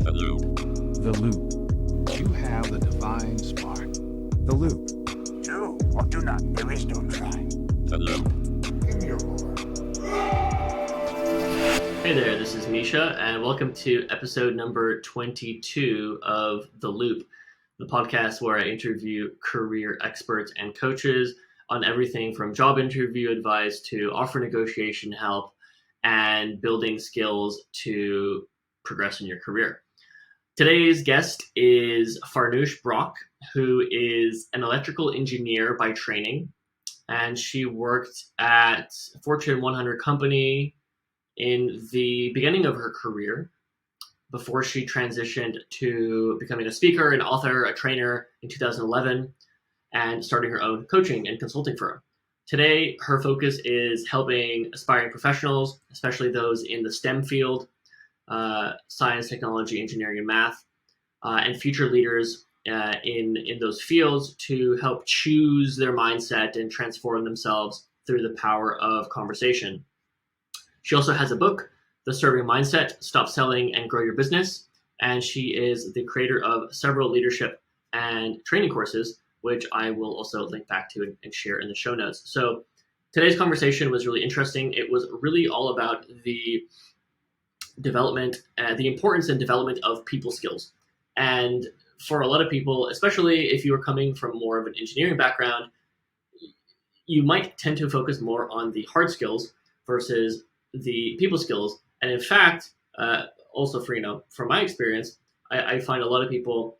The Loop. The Loop. You have the divine spark. The Loop. Do or do not. There is no try. The Loop. Give me your word. Hey there, this is Misha, and welcome to episode number 22 of The Loop, the podcast where I interview career experts and coaches on everything from job interview advice to offer negotiation help and building skills to progress in your career. Today's guest is Farnoosh Brock, who is an electrical engineer by training, and she worked at a Fortune 100 company in the beginning of her career before she transitioned to becoming a speaker, an author, a trainer in 2011, and starting her own coaching and consulting firm. Today, her focus is helping aspiring professionals, especially those in the STEM field, science, technology, engineering, and math, and future leaders in those fields to help choose their mindset and transform themselves through the power of conversation. She also has a book, The Serving Mindset, Stop Selling and Grow Your Business. And she is the creator of several leadership and training courses, which I will also link back to and share in the show notes. So today's conversation was really interesting. It was really all about the development, the importance and development of people skills. And for a lot of people, especially if you are coming from more of an engineering background, you might tend to focus more on the hard skills versus the people skills. And in fact, also from my experience, I find a lot of people,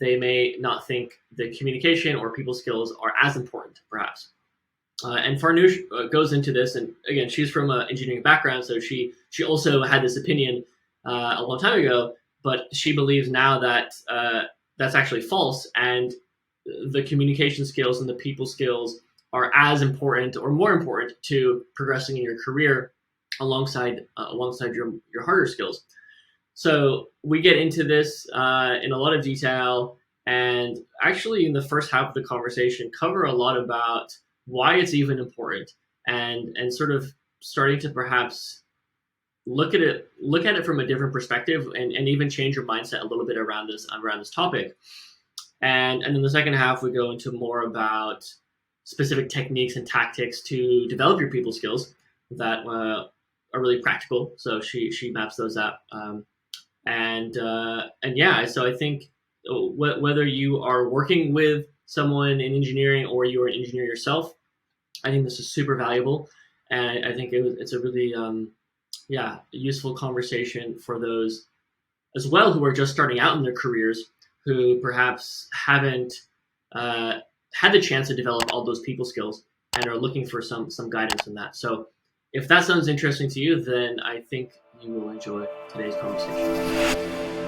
they may not think the communication or people skills are as important, perhaps. And Farnoosh goes into this, and again, she's from an engineering background, so she also had this opinion a long time ago, but she believes now that that's actually false, and the communication skills and the people skills are as important or more important to progressing in your career alongside your harder skills. So we get into this in a lot of detail, and actually in the first half of the conversation cover a lot about why it's even important and sort of starting to perhaps look at it from a different perspective and even change your mindset a little bit around this topic. And then the second half we go into more about specific techniques and tactics to develop your people skills that are really practical. So she maps those out. So I think whether you are working with someone in engineering or you're an engineer yourself, I think this is super valuable. And I think it's a really useful conversation for those as well who are just starting out in their careers, who perhaps haven't had the chance to develop all those people skills and are looking for some guidance in that. So if that sounds interesting to you, then I think you will enjoy today's conversation.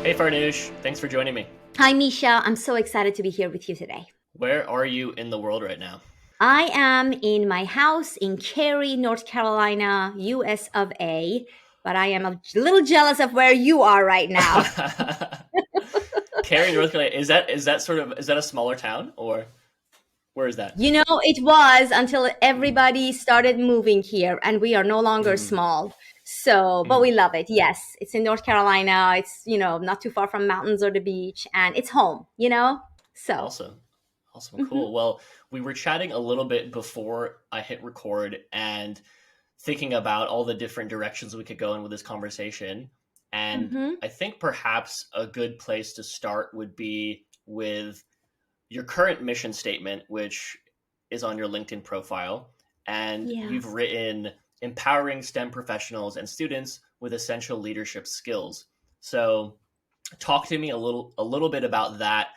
Hey Farnoosh, thanks for joining me. Hi Misha, I'm so excited to be here with you today. Where are you in the world right now? I am in my house in Cary, North Carolina, US of A, but I am a little jealous of where you are right now. Cary, North Carolina, is that a smaller town, or where is that? You know, it was until everybody started moving here, and we are no longer small. So, but we love it. Yes, it's in North Carolina. It's, not too far from mountains or the beach, and it's home, So Awesome, cool. Well, we were chatting a little bit before I hit record and thinking about all the different directions we could go in with this conversation. And I think perhaps a good place to start would be with your current mission statement, which is on your LinkedIn profile. And you've written empowering STEM professionals and students with essential leadership skills. So talk to me a little bit about that,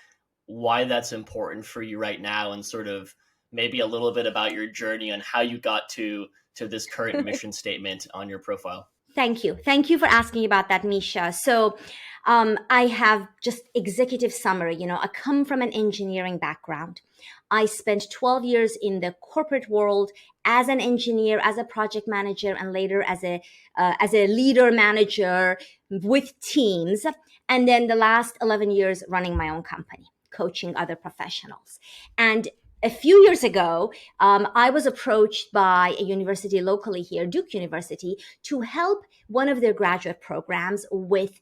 why that's important for you right now, and sort of maybe a little bit about your journey and how you got to this current mission statement on your profile. Thank you. Thank you for asking about that, Misha. So I have just executive summary. I come from an engineering background. I spent 12 years in the corporate world as an engineer, as a project manager, and later as a leader manager with teams. And then the last 11 years running my own company, coaching other professionals. And a few years ago, I was approached by a university locally here, Duke University, to help one of their graduate programs with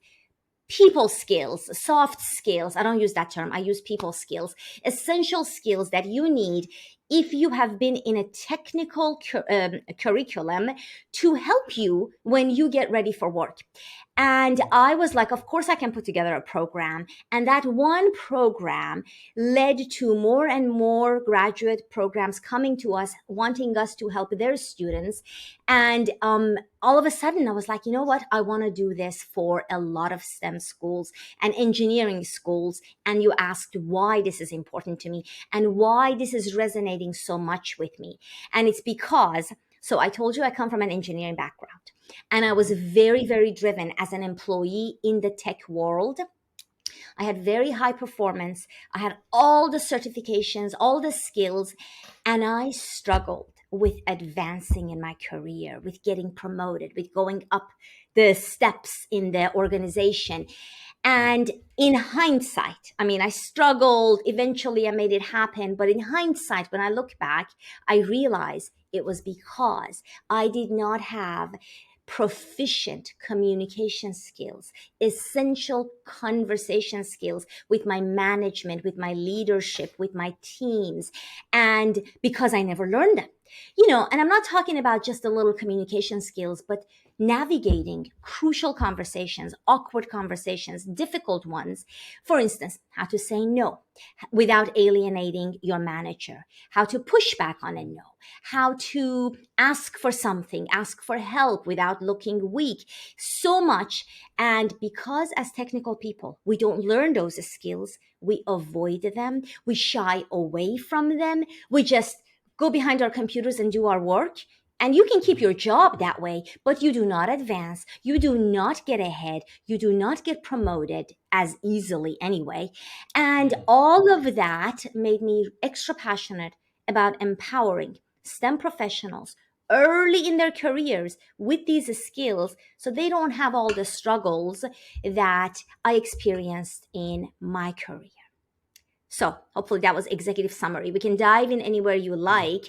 people skills, soft skills. I don't use that term. I use people skills, essential skills that you need if you have been in a technical curriculum to help you when you get ready for work. And I was like, of course I can put together a program. And that one program led to more and more graduate programs coming to us, wanting us to help their students. And all of a sudden I was like, you know what? I want to do this for a lot of STEM schools and engineering schools. And you asked why this is important to me and why this is resonating so much with me. And it's because, so I told you I come from an engineering background. And I was very, very driven as an employee in the tech world. I had very high performance. I had all the certifications, all the skills, and I struggled with advancing in my career, with getting promoted, with going up the steps in the organization. And in hindsight, I mean, I struggled. Eventually, I made it happen. But in hindsight, when I look back, I realize it was because I did not have proficient communication skills, essential conversation skills with my management, with my leadership, with my teams. And because I never learned them, and I'm not talking about just the little communication skills, but navigating crucial conversations, awkward conversations, difficult ones. For instance, how to say no without alienating your manager, how to push back on a no, how to ask for something, ask for help without looking weak, so much. And because as technical people, we don't learn those skills, we avoid them, we shy away from them, we just go behind our computers and do our work. And you can keep your job that way, but you do not advance. You do not get ahead. You do not get promoted as easily anyway. And all of that made me extra passionate about empowering STEM professionals early in their careers with these skills so they don't have all the struggles that I experienced in my career. So hopefully that was executive summary. We can dive in anywhere you like,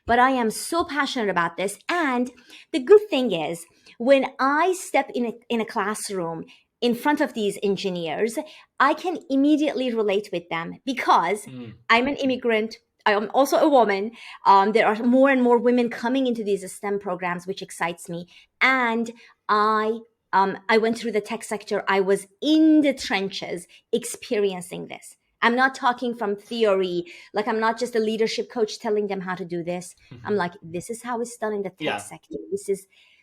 but I am so passionate about this. And the good thing is when I step in a classroom in front of these engineers, I can immediately relate with them because I'm an immigrant. I am also a woman. There are more and more women coming into these STEM programs, which excites me. And I went through the tech sector. I was in the trenches experiencing this. I'm not talking from theory, like I'm not just a leadership coach telling them how to do this. I'm like, this is how it's done in the tech sector.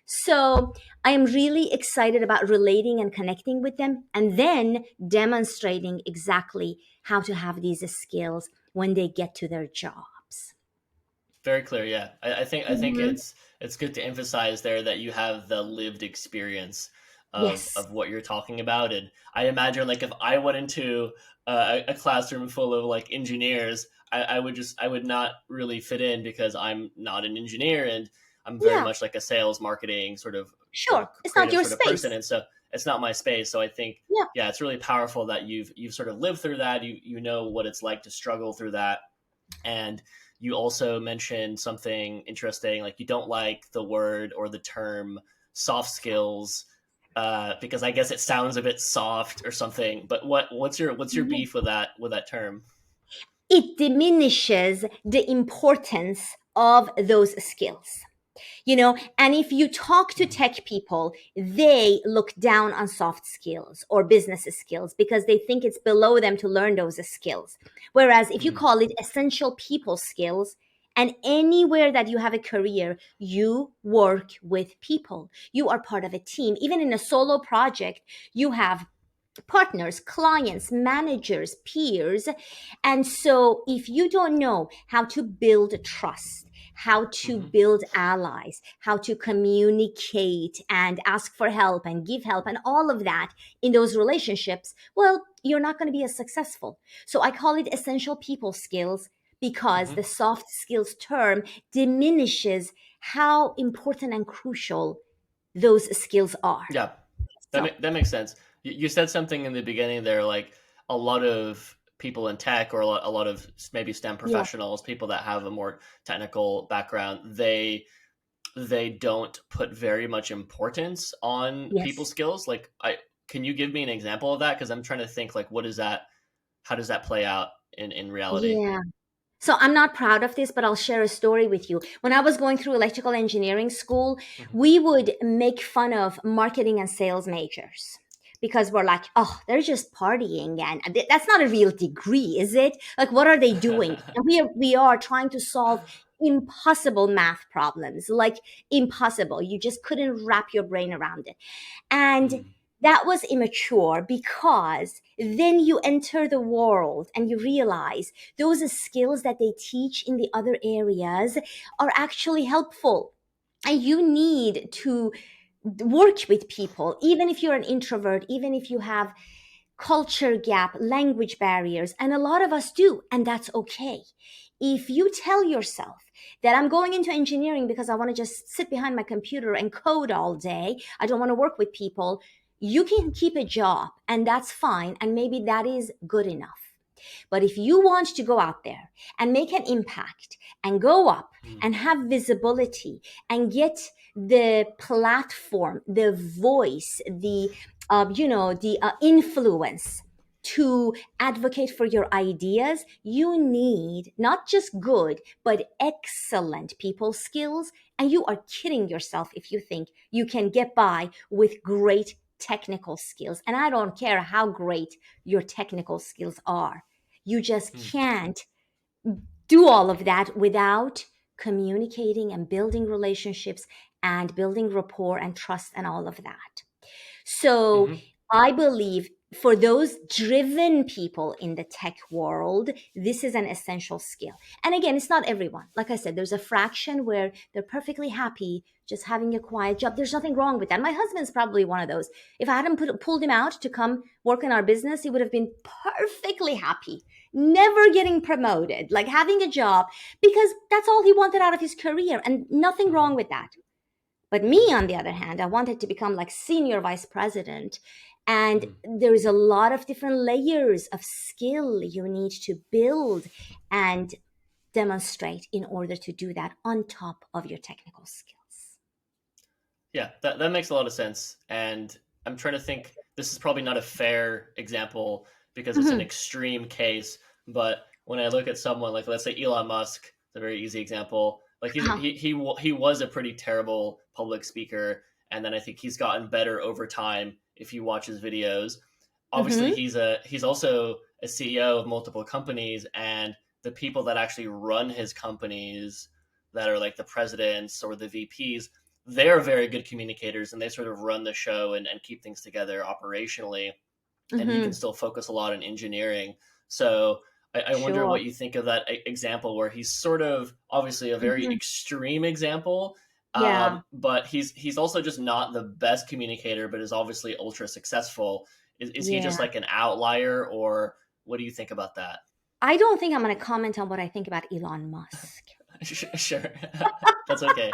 So I am really excited about relating and connecting with them and then demonstrating exactly how to have these skills when they get to their jobs. Very clear. Yeah. I think it's good to emphasize there that you have the lived experience of what you're talking about. And I imagine like if I went into a classroom full of like engineers, I would not really fit in because I'm not an engineer and I'm very much like a sales marketing sort of it's not your sort of space person. And so it's not my space. So I think, it's really powerful that you've sort of lived through that. You know what it's like to struggle through that. And you also mentioned something interesting, like you don't like the word or the term soft skills, because I guess it sounds a bit soft or something. But what's your beef with that term? It diminishes the importance of those skills. And if you talk to tech people, they look down on soft skills or business skills because they think it's below them to learn those skills. Whereas if you call it essential people skills, and anywhere that you have a career, you work with people. You are part of a team. Even in a solo project, you have partners, clients, managers, peers. And so if you don't know how to build trust, how to build allies, how to communicate and ask for help and give help and all of that in those relationships, well, you're not going to be as successful. So I call it essential people skills because the soft skills term diminishes how important and crucial those skills are. Yeah, that makes sense. You said something in the beginning there, like a lot of people in tech or a lot of maybe STEM professionals, people that have a more technical background, they don't put very much importance on people skills. Like can you give me an example of that? Because I'm trying to think like, what is that? How does that play out in reality? Yeah. So I'm not proud of this, but I'll share a story with you. When I was going through electrical engineering school, Mhm. we would make fun of marketing and sales majors because we're like, oh, they're just partying, and that's not a real degree, is it? Like, what are they doing? And we are trying to solve impossible math problems, like impossible. You just couldn't wrap your brain around it. And Mm. that was immature, because then you enter the world and you realize those skills that they teach in the other areas are actually helpful. And you need to work with people, even if you're an introvert, even if you have culture gap, language barriers, and a lot of us do, and that's okay. If you tell yourself that I'm going into engineering because I want to just sit behind my computer and code all day, I don't want to work with people, you can keep a job, and that's fine, and maybe that is good enough. But if you want to go out there and make an impact and go up Mm. and have visibility and get the platform, the voice, the influence to advocate for your ideas, you need not just good, but excellent people skills. And you are kidding yourself if you think you can get by with great technical skills. And I don't care how great your technical skills are. You just Mm. can't do all of that without communicating and building relationships and building rapport and trust and all of that. So Mhm. I believe for those driven people in the tech world, this is an essential skill. And again, it's not everyone. Like I said, there's a fraction where they're perfectly happy just having a quiet job. There's nothing wrong with that. My husband's probably one of those. If I hadn't pulled him out to come work in our business, he would have been perfectly happy, never getting promoted, like having a job, because that's all he wanted out of his career, and nothing wrong Mhm. with that. But me, on the other hand, I wanted to become like senior vice president. And Mm. there is a lot of different layers of skill you need to build and demonstrate in order to do that on top of your technical skills. Yeah, that makes a lot of sense. And I'm trying to think, this is probably not a fair example because it's an Mhm. extreme case. But when I look at someone like, let's say Elon Musk, it's a very easy example. Like Uh-huh. he was a pretty terrible public speaker, and then I think he's gotten better over time if you watch his videos. Obviously, Mhm. he's also a CEO of multiple companies, and the people that actually run his companies, that are like the presidents or the VPs, they're very good communicators, and they sort of run the show and keep things together operationally, and he can Mhm. still focus a lot on engineering. So I wonder Sure. what you think of that example where he's sort of obviously a very Mhm. extreme example, Yeah. but he's also just not the best communicator, but is obviously ultra successful. Is he Yeah. just like an outlier, or what do you think about that? I don't think I'm going to comment on what I think about Elon Musk. Sure, that's okay.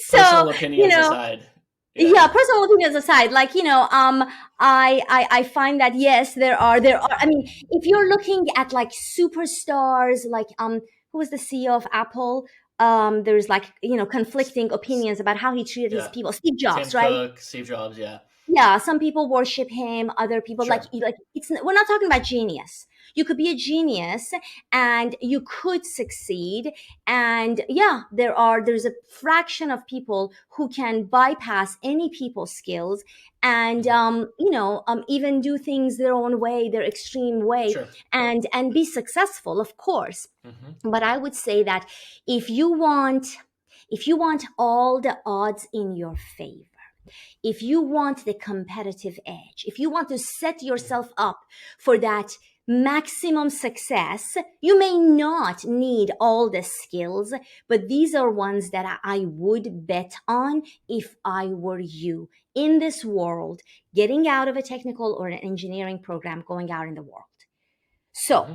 So, Personal you opinions know, aside, yeah, yeah, personal opinions aside, like, I find that, yes, there are, I mean, if you're looking at like superstars, like who was the CEO of Apple? There's like, conflicting opinions about how he treated his yeah. people. Steve Tim Jobs, right? Cook, Steve Jobs, yeah, Yeah, some people worship him, other people like sure. it's, we're not talking about genius. You could be a genius and you could succeed, and yeah, there's a fraction of people who can bypass any people skills and Mhm. even do things their own way, their extreme way, Sure. and be successful, of course. Hmm. But I would say that if you want all the odds in your favor, if you want the competitive edge, if you want to set yourself up for that maximum success, you may not need all the skills, but these are ones that I would bet on if I were you in this world, getting out of a technical or an engineering program, going out in the world. So, Hmm.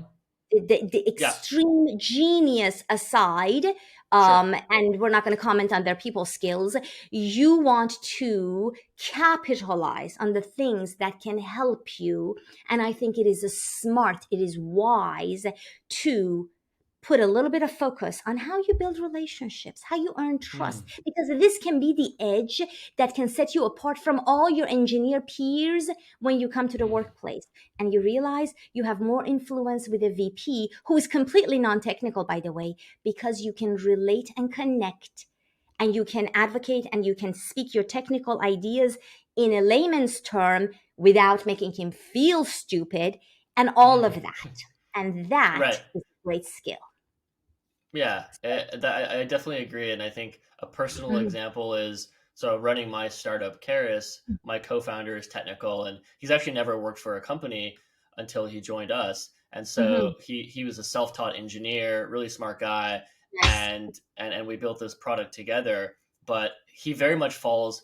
the Yeah, extreme genius aside, sure. and we're not going to comment on their people skills, you want to capitalize on the things that can help you. And I think it is a smart, it is wise to put a little bit of focus on how you build relationships, how you earn trust, because this can be the edge that can set you apart from all your engineer peers when you come to the workplace. And you realize you have more influence with a VP who is completely non-technical, by the way, because you can relate and connect, and you can advocate, and you can speak your technical ideas in a layman's term without making him feel stupid, and all of that. And that Right. is a great skill. Yeah, I definitely agree. And I think a personal example is, so running my startup, Karis, my co-founder is technical, and he's actually never worked for a company until he joined us. And so he was a self-taught engineer, really smart guy, and we built this product together. But he very much falls,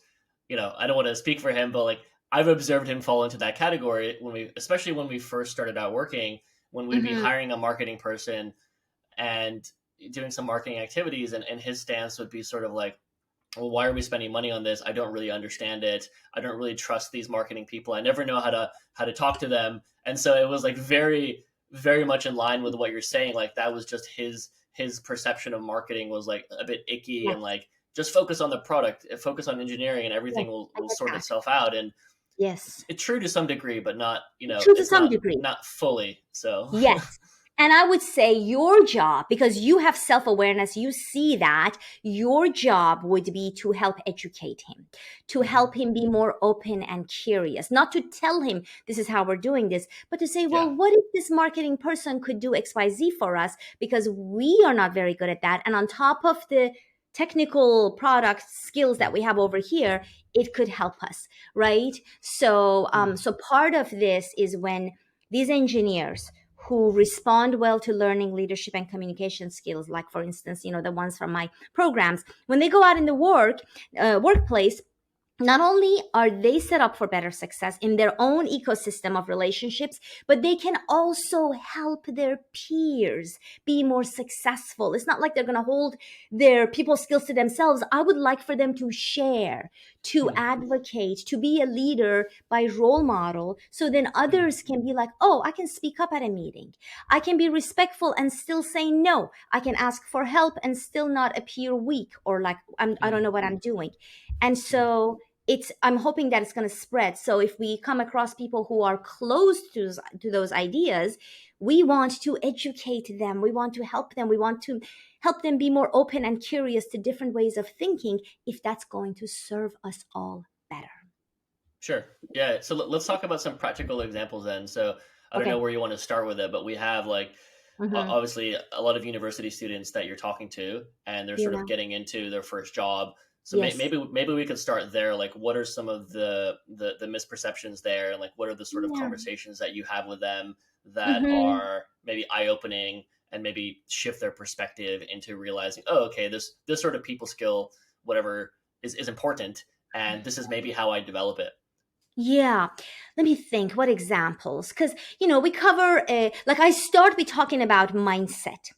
I don't want to speak for him, but like I've observed him fall into that category especially when we first started out working, when we'd be hiring a marketing person and doing some marketing activities, and his stance would be sort of like, well, why are we spending money on this? I don't really understand it. I don't really trust these marketing people. I never know how to talk to them. And so it was like very, very much in line with what you're saying. Like that was just his perception of marketing was like a bit icky, and like just focus on the product, focus on engineering, and everything will sort itself out. And yes, it's true to some degree, but not, true to some degree, not fully. So yes. And I would say your job, because you have self-awareness, you see that, your job would be to help educate him, to help him be more open and curious, not to tell him this is how we're doing this, but to say, well, what if this marketing person could do XYZ for us? Because we are not very good at that. And on top of the technical product skills that we have over here, it could help us, right? So, so part of this is when these engineers who respond well to learning leadership and communication skills, like for instance, the ones from my programs, when they go out in the workplace, not only are they set up for better success in their own ecosystem of relationships, but they can also help their peers be more successful. It's not like they're going to hold their people skills to themselves. I would like for them to share, to advocate, to be a leader by role model. So then others can be like, oh, I can speak up at a meeting. I can be respectful and still say no. I can ask for help and still not appear weak or like I don't know what I'm doing. And so I'm hoping that it's going to spread. So if we come across people who are close to those ideas, we want to educate them. We want to help them. We want to help them be more open and curious to different ways of thinking, if that's going to serve us all better. Sure. Yeah. So let's talk about some practical examples then. So I don't know where you want to start with it, but we have like, obviously a lot of university students that you're talking to, and they're sort of getting into their first job. So maybe we could start there. Like, what are some of the misperceptions there, and like, what are the sort of conversations that you have with them that are maybe eye-opening and maybe shift their perspective into realizing, oh, okay, this sort of people skill, whatever, is important, and this is maybe how I develop it. Yeah. Let me think. What examples? Because, we cover, like I start with talking about mindset.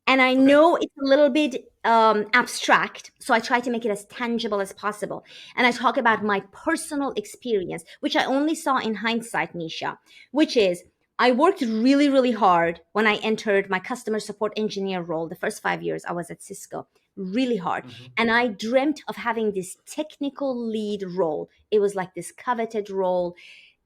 And I know it's a little bit abstract, so I try to make it as tangible as possible. And I talk about my personal experience, which I only saw in hindsight, Nisha, which is I worked really, really hard when I entered my customer support engineer role. The first 5 years I was at Cisco, really hard. And I dreamt of having this technical lead role. It was like this coveted role.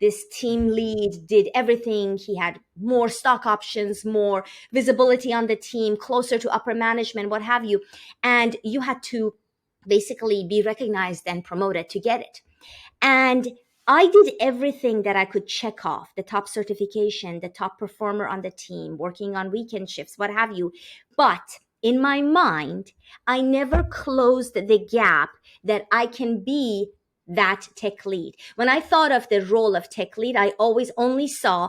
This team lead did everything. He had more stock options, more visibility on the team, closer to upper management, what have you. And you had to basically be recognized and promoted to get it. And I did everything that I could check off, the top certification, the top performer on the team, working on weekend shifts, what have you. But in my mind, I never closed the gap that I can be that tech lead. When I thought of the role of tech lead, I always only saw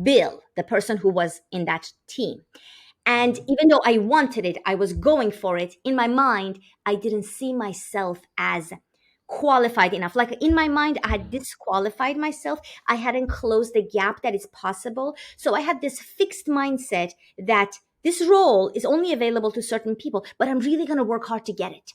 Bill, the person who was in that team. And even though I wanted it, I was going for it, in my mind, I didn't see myself as qualified enough. Like in my mind, I had disqualified myself. I hadn't closed the gap that is possible. So I had this fixed mindset that this role is only available to certain people, but I'm really going to work hard to get it.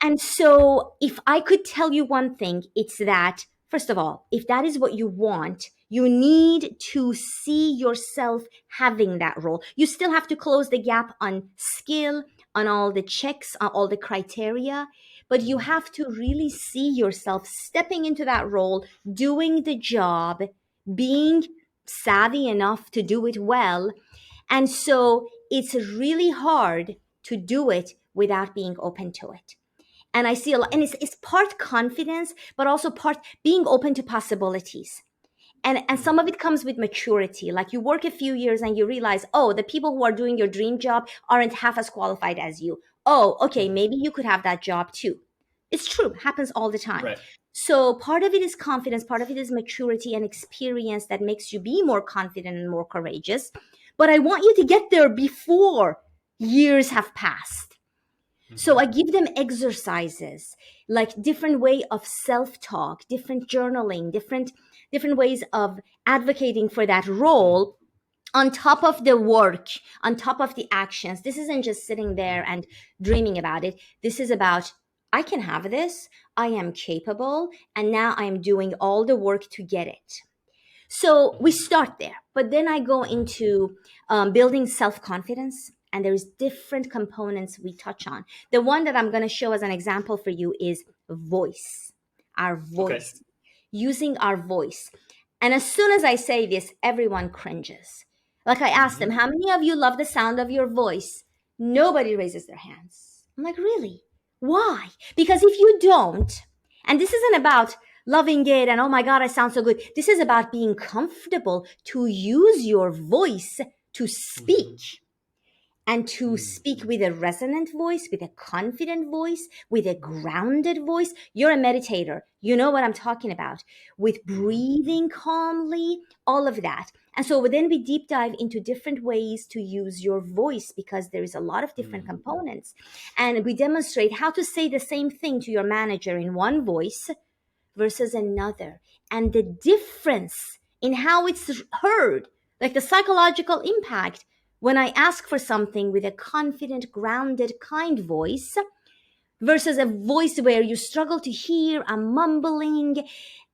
And so if I could tell you one thing, it's that, first of all, if that is what you want You need to see yourself having that role. You still have to close the gap on skill, on all the checks, on all the criteria, but you have to really see yourself stepping into that role, doing the job, being savvy enough to do it well. And so it's really hard to do it without being open to it. And I see a lot, and it's part confidence, but also part being open to possibilities. And some of it comes with maturity. Like you work a few years and you realize, oh, the people who are doing your dream job aren't half as qualified as you. Oh, okay, maybe you could have that job too. It's true, happens all the time. Right. So part of it is confidence, part of it is maturity and experience that makes you be more confident and more courageous. But I want you to get there before years have passed. So I give them exercises, like different way of self-talk, different journaling, different ways of advocating for that role on top of the work, on top of the actions. This isn't just sitting there and dreaming about it. This is about, I can have this, I am capable, and now I am doing all the work to get it. So we start there, but then I go into building self-confidence. And there's different components we touch on. The one that I'm going to show as an example for you is voice, our voice, using our voice. And as soon as I say this, everyone cringes. Like I asked them, how many of you love the sound of your voice? Nobody raises their hands. I'm like, really? Why? Because if you don't, and this isn't about loving it and, oh my God, I sound so good. This is about being comfortable to use your voice to speak. And to speak with a resonant voice, with a confident voice, with a grounded voice. You're a meditator. You know what I'm talking about. With breathing calmly, all of that. And so then we deep dive into different ways to use your voice because there is a lot of different components. And we demonstrate how to say the same thing to your manager in one voice versus another. And the difference in how it's heard, like the psychological impact, when I ask for something with a confident, grounded, kind voice versus a voice where you struggle to hear, I'm mumbling.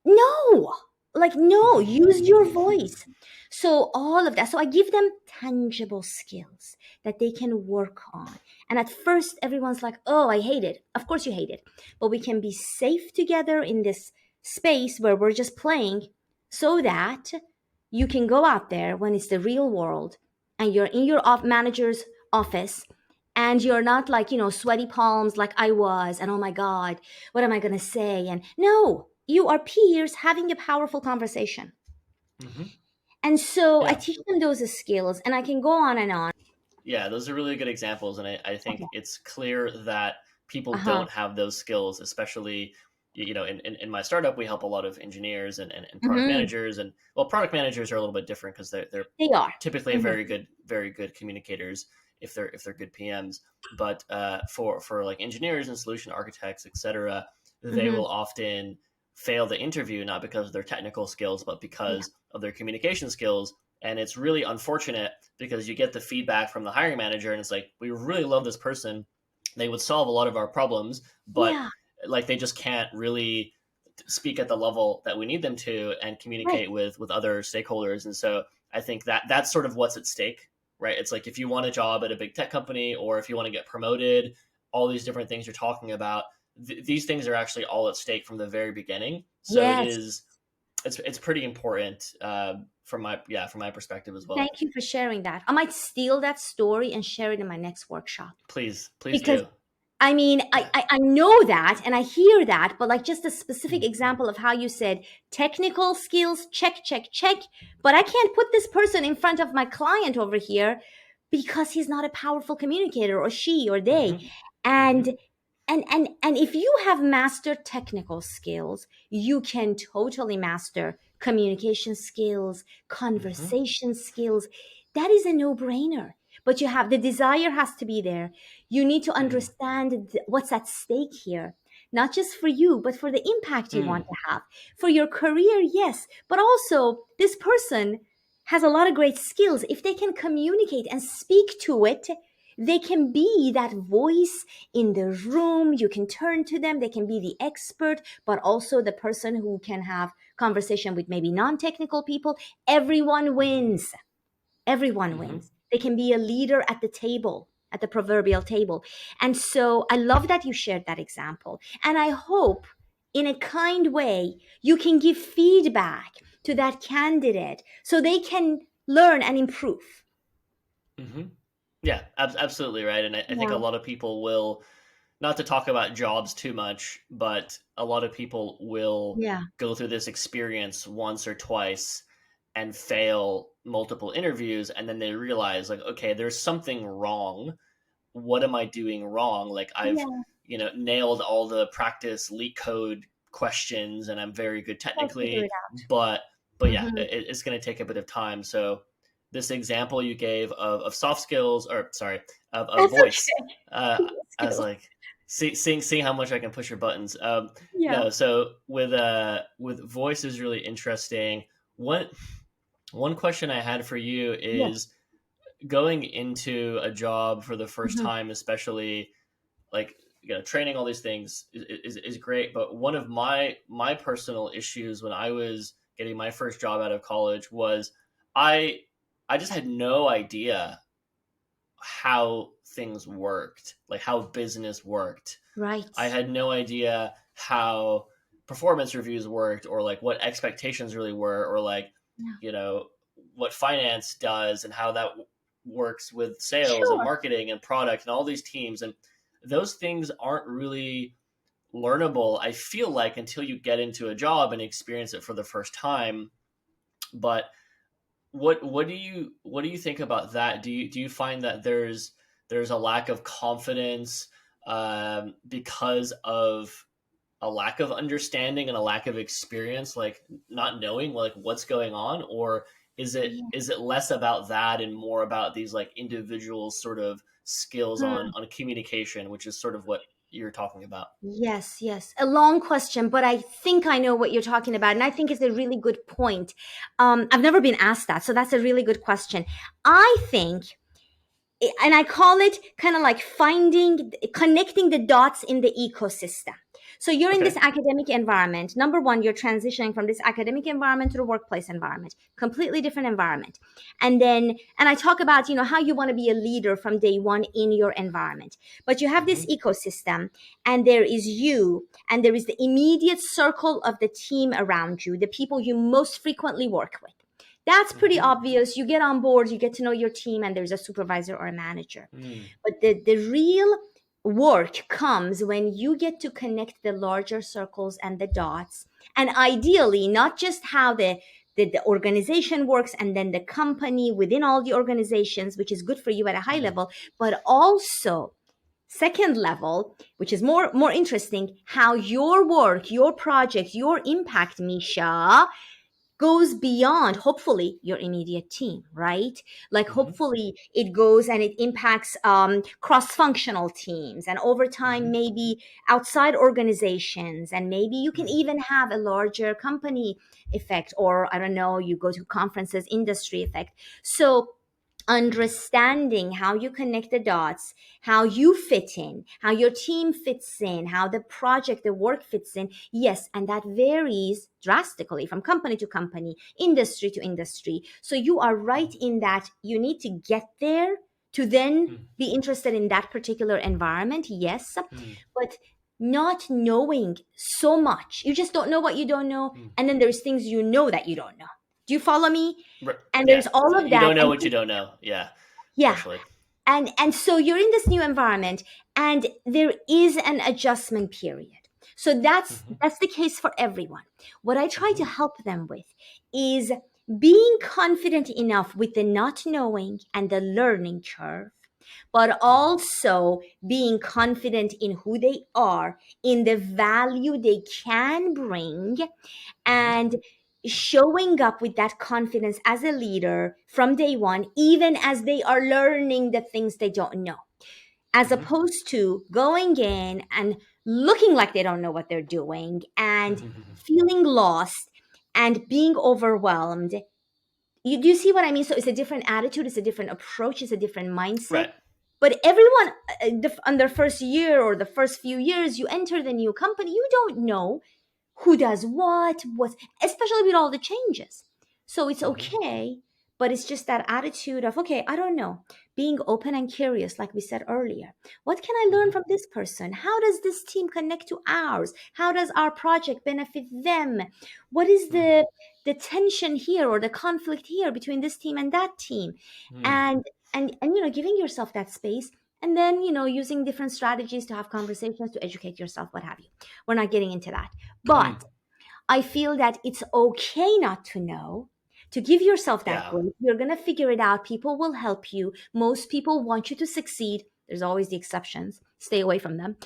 No, use your voice. So all of that. So I give them tangible skills that they can work on. And at first, everyone's like, oh, I hate it. Of course you hate it. But we can be safe together in this space where we're just playing so that you can go out there when it's the real world and you're in your manager's office and you're not like, sweaty palms like I was. And oh my God, what am I going to say? And no, you are peers having a powerful conversation. And so I teach them those skills and I can go on and on. Yeah, those are really good examples. And I think it's clear that people don't have those skills, especially, in my startup, we help a lot of engineers and product managers. And well, product managers are a little bit different because they are typically very good communicators if they're good PMs. But for like engineers and solution architects, et cetera, they will often fail the interview, not because of their technical skills, but because of their communication skills. And it's really unfortunate because you get the feedback from the hiring manager and it's like, we really love this person. They would solve a lot of our problems, but like they just can't really speak at the level that we need them to and communicate with other stakeholders. And so I think that's sort of what's at stake, right? It's like if you want a job at a big tech company or if you want to get promoted, all these different things you're talking about, these things are actually all at stake from the very beginning. So it's pretty important from my perspective as well. Thank you for sharing that. I might steal that story and share it in my next workshop. Please because do. I mean, I know that and I hear that, but like just a specific example of how you said technical skills, check, but I can't put this person in front of my client over here because he's not a powerful communicator or she or they. And if you have mastered technical skills, you can totally master communication skills, conversation skills. That is a no-brainer. But you have the desire has to be there. You need to understand what's at stake here, not just for you, but for the impact you want to have for your career. Yes. But also this person has a lot of great skills. If they can communicate and speak to it, They can be that voice in the room. You can turn to them. They can be the expert, but also the person who can have conversation with maybe non-technical people. Everyone wins. Everyone wins. They can be a leader at the table, at the proverbial table. And so I love that you shared that example. And I hope in a kind way, you can give feedback to that candidate so they can learn and improve. Yeah, absolutely right. And I think a Yeah. lot of people will, not to talk about jobs too much, but a lot of people will Yeah. go through this experience once or twice and fail multiple interviews. And then they realize, like, okay, there's something wrong. What am I doing wrong? Like, I've, Yeah. nailed all the practice leak code questions and I'm very good I'll figure technically, it out. but yeah, Mhm. it's going to take a bit of time. So this example you gave of soft skills, or sorry, of That's voice, okay. I was Skills. like, seeing how much I can push your buttons. Yeah. No, so with voice is really interesting. One question I had for you Yeah. is, going into a job for the first Mhm. time, especially, like, training, all these things is great, but one of my personal issues when I was getting my first job out of college was i I just had no idea how things worked, like how business worked. Right. I had no idea how performance reviews worked, or like what expectations really were, or like, Yeah. you know, what finance does and how that works with sales and Sure. marketing and product and all these teams. And those things aren't really learnable, I feel like, until you get into a job and experience it for the first time. But what do you think about that? Do you find that there's a lack of confidence, because of a lack of understanding and a lack of experience, like not knowing like what's going on, or is it less about that and more about these like individual sort of skills Hmm. on communication, which is sort of what you're talking about? Yes, yes. A long question, but I think I know what you're talking about. And I think it's a really good point. I've never been asked that. So that's a really good question. I think, and I call it kind of like connecting the dots in the ecosystem. So you're in this Okay. academic environment. Number one, you're transitioning from this academic environment to the workplace environment, completely different environment. And I talk about, how you want to be a leader from day one in your environment. But you have this Hmm. ecosystem, and there is you, and there is the immediate circle of the team around you, the people you most frequently work with. That's pretty Hmm. obvious. You get on board, you get to know your team, and there's a supervisor or a manager. Mm. But the real work comes when you get to connect the larger circles and the dots. And ideally, not just how the organization works and then the company within all the organizations, which is good for you at a high Mm. level, but also second level, which is more interesting, how your work, your project, your impact, Misha, goes beyond hopefully your immediate team, right? Like Hmm. hopefully it goes and it impacts cross-functional teams, and over time Hmm. maybe outside organizations, and maybe you can Mm. even have a larger company effect, or I don't know, you go to conferences, industry effect. So understanding how you connect the dots, how you fit in, how your team fits in, how the project, the work fits in. Yes, and that varies drastically from company to company, industry to industry. So you are right in that you need to get there to then Mm. be interested in that particular environment. Yes, Mm. but not knowing so much. You just don't know what you don't know. Mm. And then there's things you know that you don't know. Do you follow me? And Yeah, there's all of you that. don't know And what you don't know. Yeah, yeah, especially. and so you're in this new environment, and there is an adjustment period. So that's Hmm. that's the case for everyone. What I try to Hmm. help them with is being confident enough with the not knowing and the learning curve, but also being confident in who they are, in the value they can bring, Hmm. and showing up with that confidence as a leader from day one, even as they are learning the things they don't know, as Hmm. opposed to going in and looking like they don't know what they're doing and Hmm. feeling lost and being overwhelmed. Do you see what I mean? So it's a different attitude, it's a different approach, it's a different mindset. Right. But everyone on their first year or the first few years you enter the new company, you don't know who does what, especially with all the changes. So it's okay, but it's just that attitude of, okay, I don't know, being open and curious, like we said earlier. What can I learn from this person? How does this team connect to ours? How does our project benefit them? What is the tension here or the conflict here between this team and that team? And giving yourself that space, and then using different strategies to have conversations, to educate yourself, what have you. We're not getting into that, but I feel that it's okay not to know, to give yourself that grace. You're going to figure it out. People will help you. Most people want you to succeed. There's always the exceptions. Stay away from them.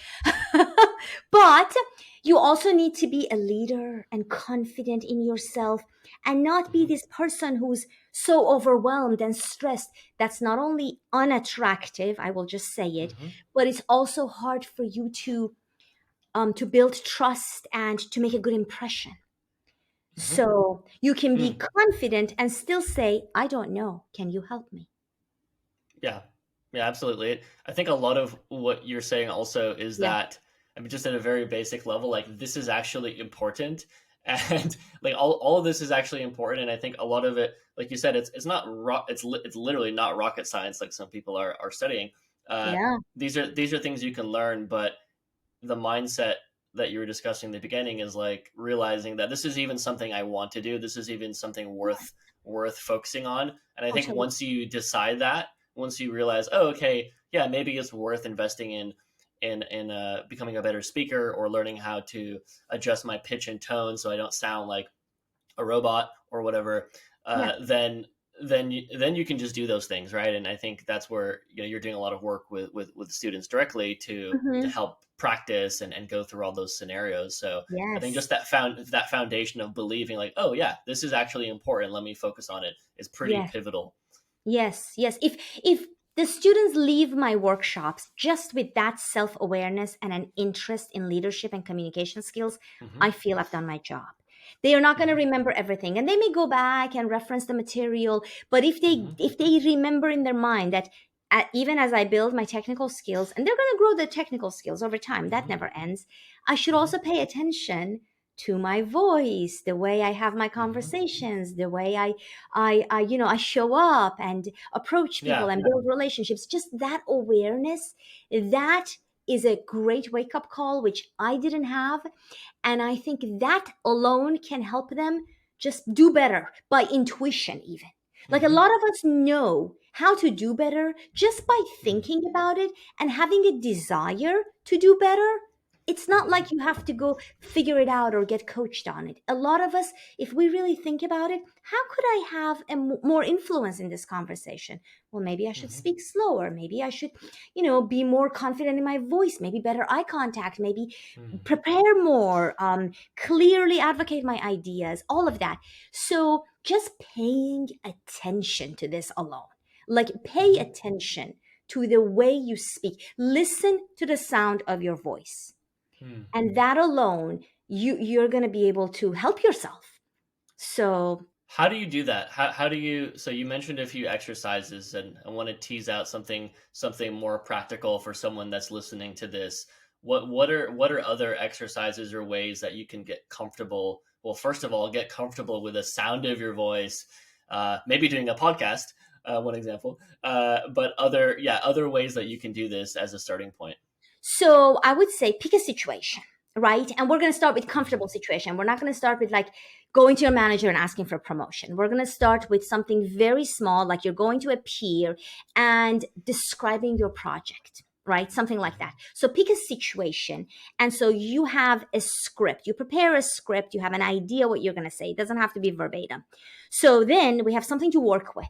But you also need to be a leader and confident in yourself, and not be this person who's so overwhelmed and stressed. That's not only unattractive, I will just say it, but it's also hard for you to build trust and to make a good impression. So you can be confident and still say, I don't know. Can you help me? Yeah, absolutely. I think a lot of what you're saying also is that, I mean, just at a very basic level, like, this is actually important. And like all of this is actually important. And I think a lot of it, like you said, it's not it's literally not rocket science like some people are studying. These are things you can learn, but the mindset that you were discussing in the beginning is like realizing that this is even something I want to do. This is even something worth focusing on. And I think once you decide that, once you realize, oh, okay, yeah, maybe it's worth investing in becoming a better speaker, or learning how to adjust my pitch and tone so I don't sound like a robot or whatever, then you can just do those things, right? And I think that's where you're doing a lot of work with students directly to help practice and go through all those scenarios. So I think just that foundation of believing, like, oh yeah, this is actually important, let me focus on it, is pretty pivotal. Yes. If the students leave my workshops just with that self-awareness and an interest in leadership and communication skills, I feel I've done my job. They are not going to remember everything, and they may go back and reference the material. But if they remember in their mind that even as I build my technical skills, and they're going to grow the technical skills over time, that never ends, I should also pay attention to my voice, the way I have my conversations, the way I show up and approach people and build relationships. Just that awareness, that is a great wake-up call, which I didn't have. And I think that alone can help them just do better by intuition even. Like, a lot of us know how to do better just by thinking about it and having a desire to do better. It's not like you have to go figure it out or get coached on it. A lot of us, if we really think about it, how could I have more influence in this conversation? Well, maybe I should speak slower. Maybe I should, be more confident in my voice. Maybe better eye contact. Maybe prepare more, clearly advocate my ideas, all of that. So just paying attention to this alone, like, pay attention to the way you speak. Listen to the sound of your voice. And that alone, you're going to be able to help yourself. So how do you do that? How do you, so you mentioned a few exercises, and I want to tease out something more practical for someone that's listening to this. What are other exercises or ways that you can get comfortable? Well, first of all, get comfortable with the sound of your voice. Maybe doing a podcast, one example, but other ways that you can do this as a starting point. So I would say pick a situation, right? And we're going to start with comfortable situation. We're not going to start with like going to your manager and asking for a promotion. We're going to start with something very small, like you're going to a peer and describing your project, right? Something like that. So pick a situation. And so you have a script. You prepare a script. You have an idea what you're going to say. It doesn't have to be verbatim. So then we have something to work with.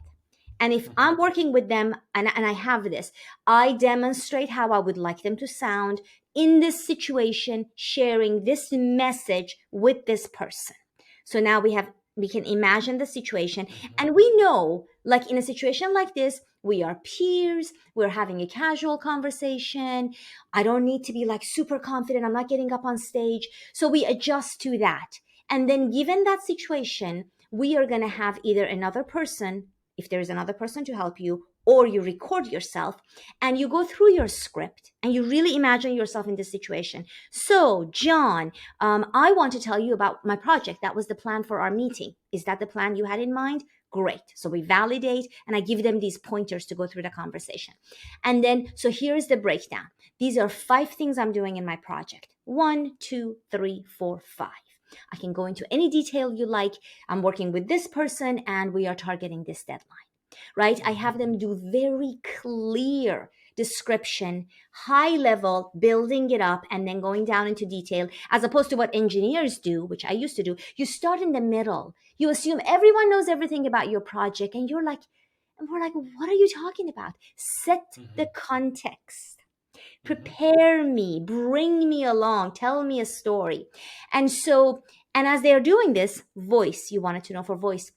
And if I'm working with them and I have this, I demonstrate how I would like them to sound in this situation, sharing this message with this person. So now we can imagine the situation, and we know, like, in a situation like this, we are peers, we're having a casual conversation. I don't need to be like super confident. I'm not getting up on stage. So we adjust to that. And then given that situation, we are going to have either another person, if there's another person to help you, or you record yourself and you go through your script and you really imagine yourself in this situation. So, John, I want to tell you about my project. That was the plan for our meeting. Is that the plan you had in mind? Great. So we validate and I give them these pointers to go through the conversation. And then, so here's the breakdown. These are 5 things I'm doing in my project. 1, 2, 3, 4, 5. I can go into any detail you like. I'm working with this person and we are targeting this deadline, right? I have them do very clear description, high level, building it up and then going down into detail, as opposed to what engineers do, which I used to do. You start in the middle. You assume everyone knows everything about your project and you're like, and we're like, what are you talking about? Set the context. Prepare me, bring me along, tell me a story. And so, and as they're doing this, voice, you wanted to know for voice.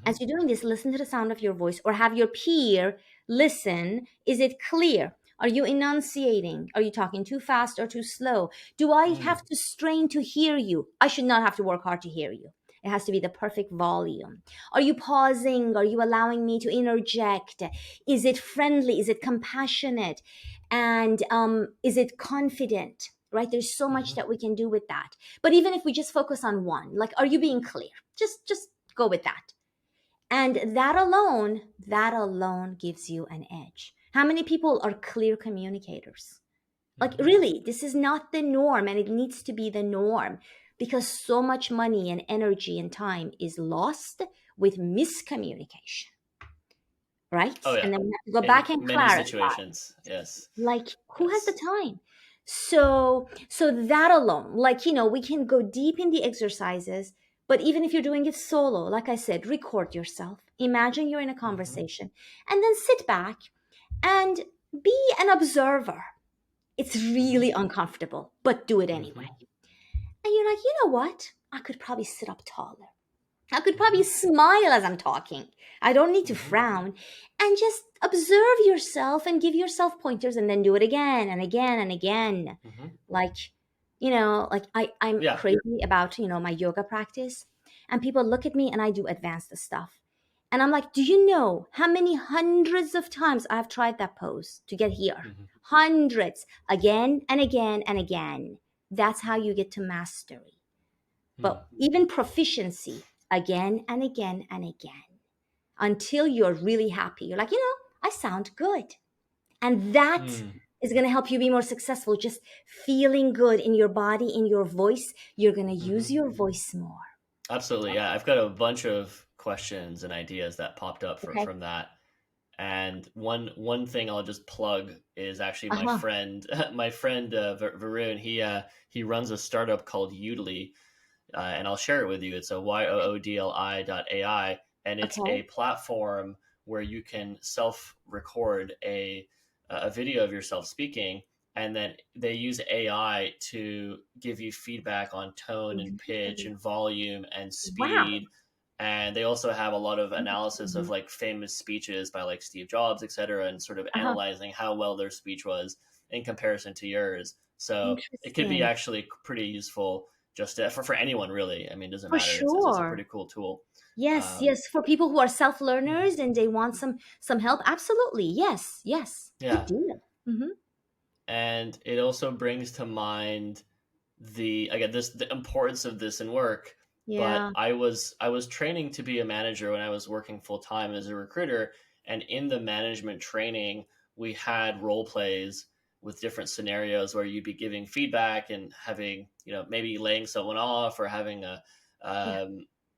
As you're doing this, listen to the sound of your voice or have your peer listen. Is it clear? Are you enunciating? Are you talking too fast or too slow? Do I have to strain to hear you? I should not have to work hard to hear you. It has to be the perfect volume. Are you pausing? Are you allowing me to interject? Is it friendly? Is it compassionate? And is it confident? Right? There's so much that we can do with that. But even if we just focus on one, like, are you being clear? Just go with that. And that alone gives you an edge. How many people are clear communicators? Like, really, this is not the norm, and it needs to be the norm because so much money and energy and time is lost with miscommunication, right? Oh yeah. And then we have to go In back and many clarify. situations, yes. Like, who has Yes. the time? So that alone, like, we can go deep in the exercises, but even if you're doing it solo, like I said, record yourself. Imagine you're in a conversation and then sit back and be an observer. It's really uncomfortable, but do it anyway. And you're like, you know what? I could probably sit up taller. I could probably smile as I'm talking. I don't need to frown. And just observe yourself and give yourself pointers and then do it again and again and again. Like, I'm Yeah. crazy about, my yoga practice. And people look at me and I do advanced stuff. And I'm like, do you know how many hundreds of times I've tried that pose to get here? Hundreds, again and again and again. That's how you get to mastery. But even proficiency, again and again and again, until you're really happy. You're like, I sound good. And that is going to help you be more successful. Just feeling good in your body, in your voice. You're going to use your voice more. Absolutely. Yeah. I've got a bunch of questions and ideas that popped up Okay. from that. And one thing I'll just plug is actually my friend Varun. He runs a startup called Udly, and I'll share it with you. It's a YOODLI.ai, and it's a platform where you can self-record a video of yourself speaking, and then they use AI to give you feedback on tone and pitch and volume and speed. Wow. And they also have a lot of analysis of like famous speeches by like Steve Jobs, et cetera, and sort of analyzing how well their speech was in comparison to yours. So it could be actually pretty useful just for anyone, really. I mean, it doesn't matter. It's a pretty cool tool. Yes, for people who are self-learners and they want some help. Absolutely. Yes. Yeah. Good deal. And it also brings to mind the importance of this in work. Yeah. But I was training to be a manager when I was working full time as a recruiter, and in the management training, we had role plays with different scenarios where you'd be giving feedback and having, maybe laying someone off or having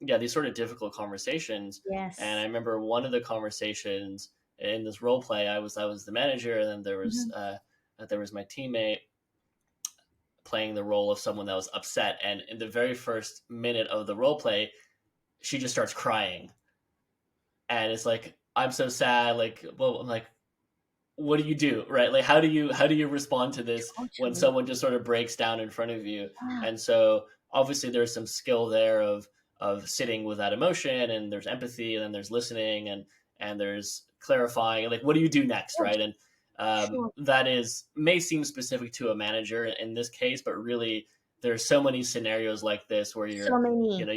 these sort of difficult conversations. Yes. And I remember one of the conversations in this role play, I was the manager, and then there was my teammate playing the role of someone that was upset. And in the very first minute of the role play, she just starts crying. And it's like, I'm so sad. Like, well, I'm like, what do you do? Right? Like, how do you respond to this when someone just sort of breaks down in front of you? And so obviously there's some skill there of sitting with that emotion, and there's empathy, and then there's listening, and there's clarifying, and like, what do you do next? Right. And that may seem specific to a manager in this case, but really there's so many scenarios like this where you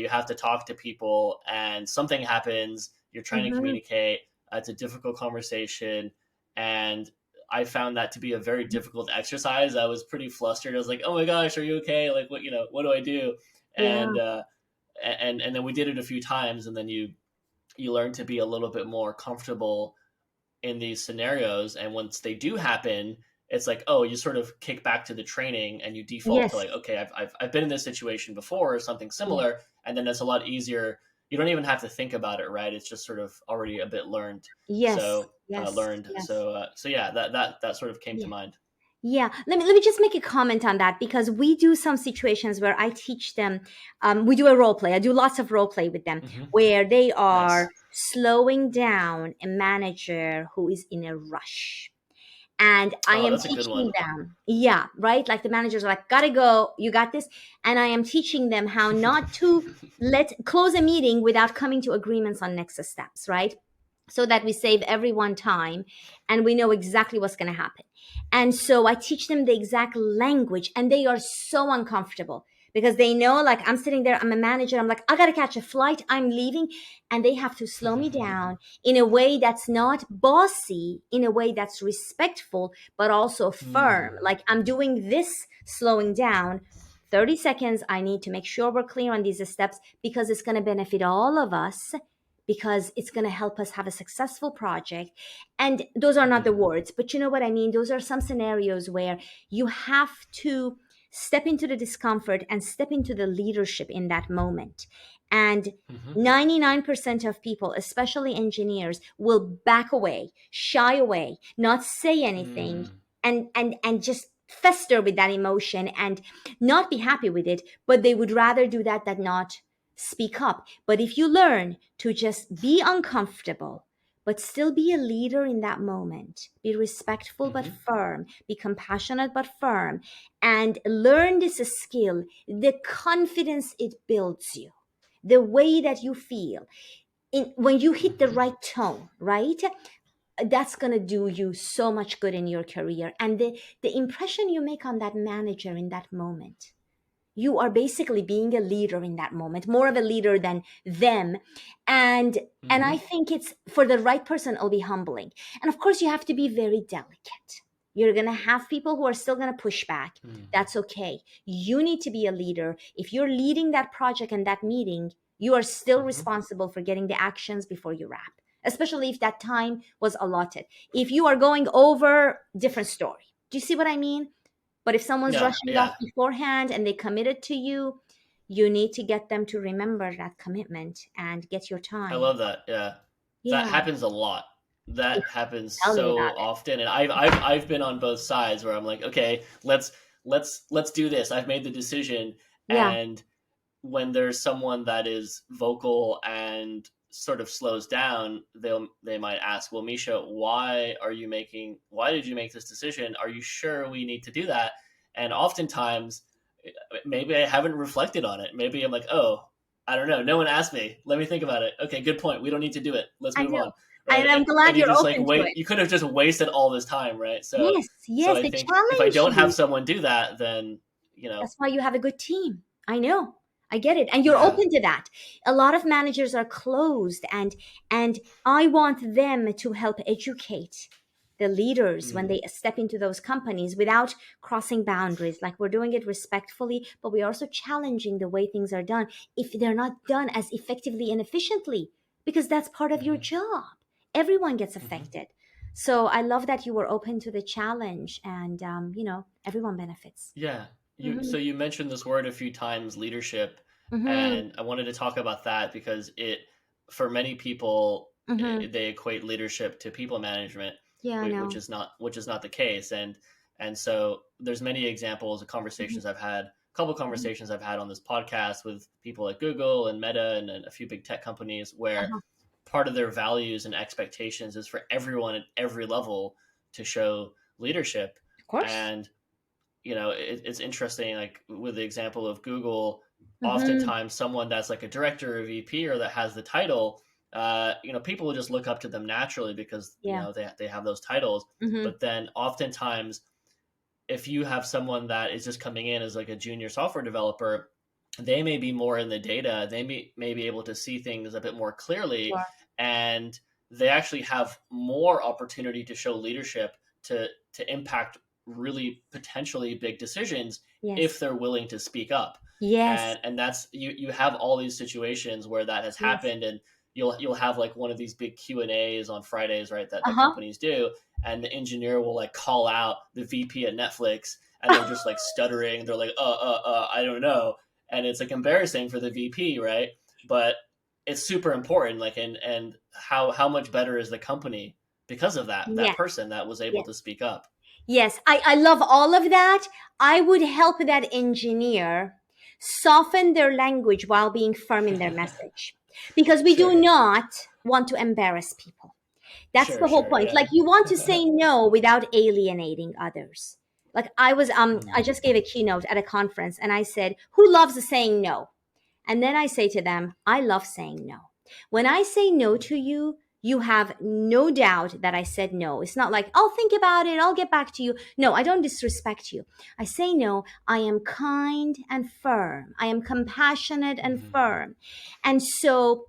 have to talk to people and something happens, you're trying to communicate, It's a difficult conversation, and I found that to be a very difficult exercise. I was pretty flustered. I was like, "Oh my gosh, are you okay? Like, what do I do?" Yeah. And then we did it a few times, and then you learn to be a little bit more comfortable in these scenarios. And once they do happen, it's like, oh, you sort of kick back to the training and you default to Yes. like, okay, I've been in this situation before or something similar. And then it's a lot easier. You don't even have to think about it, right? It's just sort of already a bit learned. Yes. So Yes. learned. Yes. So yeah, that sort of came to Yeah. mind. Yeah, let me just make a comment on that, because we do some situations where I teach them. We do a role play. I do lots of role play with them Hmm. where they Nice. are slowing down a manager who is in a rush. And I Oh, am that's a good teaching one. them, yeah, right? Like the managers are like, gotta go, you got this. And I am teaching them how not to close a meeting without coming to agreements on next steps, right? So that we save everyone time and we know exactly what's going to happen. And so I teach them the exact language, and they are so uncomfortable because they know, like, I'm sitting there, I'm a manager, I'm like, I got to catch a flight, I'm leaving. And they have to slow me down in a way that's not bossy, in a way that's respectful, but also firm. Hmm. Like, I'm doing this slowing down. 30 seconds, I need to make sure we're clear on these steps because it's going to benefit all of us, because it's going to help us have a successful project. And those are not the words, but you know what I mean? Those are some scenarios where you have to step into the discomfort and step into the leadership in that moment. And Hmm. 99% of people, especially engineers, will back away, shy away, not say anything, Hmm. and just fester with that emotion and not be happy with it. But they would rather do that than not speak up. But if you learn to just be uncomfortable, but still be a leader in that moment, be respectful but Hmm. firm, be compassionate but firm, and learn this skill, the confidence it builds you, the way that you feel when you hit the Hmm. right tone, right? That's going to do you so much good in your career. And the impression you make on that manager in that moment, you are basically being a leader in that moment, more of a leader than them. And I Hmm. think it's, for the right person, it'll be humbling. And of course you have to be very delicate. You're going to have people who are still going to push back. Hmm. That's okay. You need to be a leader. If you're leading that project and that meeting, you are still Hmm. responsible for getting the actions before you wrap, especially if that time was allotted. If you are going over, different story. Do you see what I mean? But if someone's Yeah. rushing off Yeah. beforehand and they committed to you, you need to get them to remember that commitment and get your I time. love that. Yeah, that Yeah, happens a lot. That happens tell me about so often, and I've been on both sides where I'm like, okay, let's do this. I've made the decision, it. Yeah, and when there's someone that is vocal and sort of slows down, they might ask, well, Misha, why did you make this decision? Are you sure we need to do that? And oftentimes, maybe I haven't reflected on it. Maybe I'm like, oh, I don't know. No one asked me. Let me think about it. Okay, good point. We don't need to do it. Let's I move know. on. Right. And I'm And glad you you're just like open to wait. it. You could have just wasted all this time, right? Yes, So yes, I they think if I challenge don't have you. someone do that, then That's why you have a good team. I know. I get it. And you're yeah. open to that. A lot of managers are closed, and I want them to help educate the leaders when Mm. they step into those companies without crossing boundaries. Like, we're doing it respectfully, but we're also challenging the way things are done if they're not done as effectively and efficiently, because that's part of your Hmm. job. Everyone gets Hmm. affected. So I love that you were open to the challenge, and everyone benefits. Yeah. Hmm. So you mentioned this word a few times, leadership, Hmm. and I wanted to talk about that because it, for many people, Hmm. they equate leadership to people management, Yeah, I know. which is not the case. And so there's many examples of Hmm. conversations I've had, a couple conversations I've had on this podcast with people at Google and Meta and a few big tech companies where Uh-huh. part of their values and expectations is for everyone at every level to show leadership. Of course. And it's interesting, like with the example of Google, Hmm. oftentimes someone that's like a director or VP or that has the title, people will just look up to them naturally because Yeah. they have those titles. Hmm. But then oftentimes, if you have someone that is just coming in as like a junior software developer, they may be more in the data. They may be able to see things a bit more clearly, Sure. and they actually have more opportunity to show leadership to impact really potentially big decisions Yes. if they're willing to speak up. Yes. And that's you have all these situations where that has Yes. happened, and you'll have like one of these big Q&As on Fridays, right, that Uh-huh. companies do, and the engineer will like call out the VP at Netflix, and they're just like stuttering, they're like I don't know, and it's like embarrassing for the VP, right? But it's super important, like, and how much better is the company because of that Yes. person that was able Yes. to speak up. Yes, I love all of that. I would help that engineer soften their language while being firm in their message, because we do Sure. not want to embarrass people. That's Sure, the whole sure, point. yeah. Like, you want to say no without alienating others. Like, I just gave a keynote at a conference, and I said, who loves saying no? And then I say to them, I love saying no. When I say no to you, you have no doubt that I said no. It's not like, I'll think about it, I'll get back to you. No, I don't disrespect you. I say no. I am kind and firm. I am compassionate and firm. And so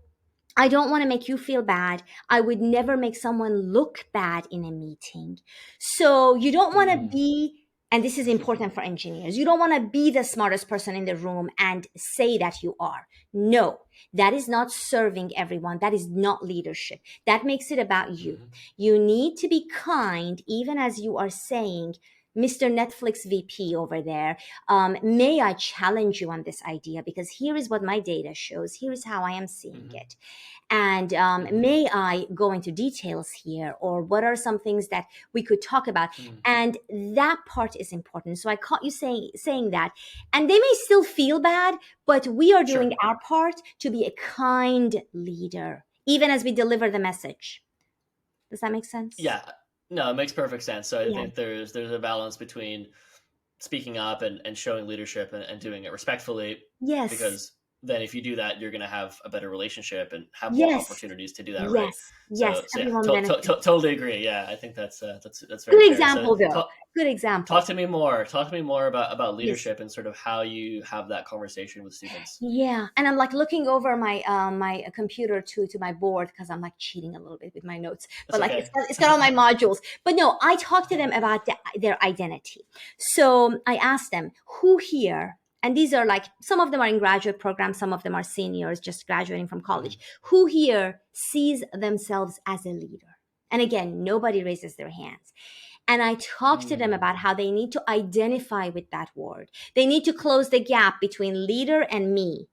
I don't want to make you feel bad. I would never make someone look bad in a meeting. So you don't want to be, and this is important for engineers, you don't want to be the smartest person in the room and say that you are. No, that is not serving everyone. That is not leadership. That makes it about you. You need to be kind, even as you are saying, Mr. Netflix VP over there, may I challenge you on this idea? Because here is what my data shows. Here is how I am seeing it. And may I go into details here? Or what are some things that we could talk about? And that part is important. So I caught you saying that. And they may still feel bad, but we are doing our part to be a kind leader, even as we deliver the message. Does that make sense? Yeah. No, it makes perfect sense. So I think there's a balance between speaking up and showing leadership and doing it respectfully. Yes. Because then if you do that, you're going to have a better relationship and have more opportunities to do that, right? Yes. So Everyone yeah, benefits. totally agree. Yeah, I think that's very Good fair. example, So though. Good example. Talk to me more. Talk to me more about leadership and sort of how you have that conversation with students. Yeah, and I'm like looking over my my computer to my board, because I'm like cheating a little bit with my notes. But That's like okay. it's got all my modules. But no, I talk to them about their identity. So I asked them, who here, and these are like, some of them are in graduate programs, some of them are seniors just graduating from college. Who here sees themselves as a leader? And again, nobody raises their hands. And I talk to them about how they need to identify with that word. They need to close the gap between leader and me.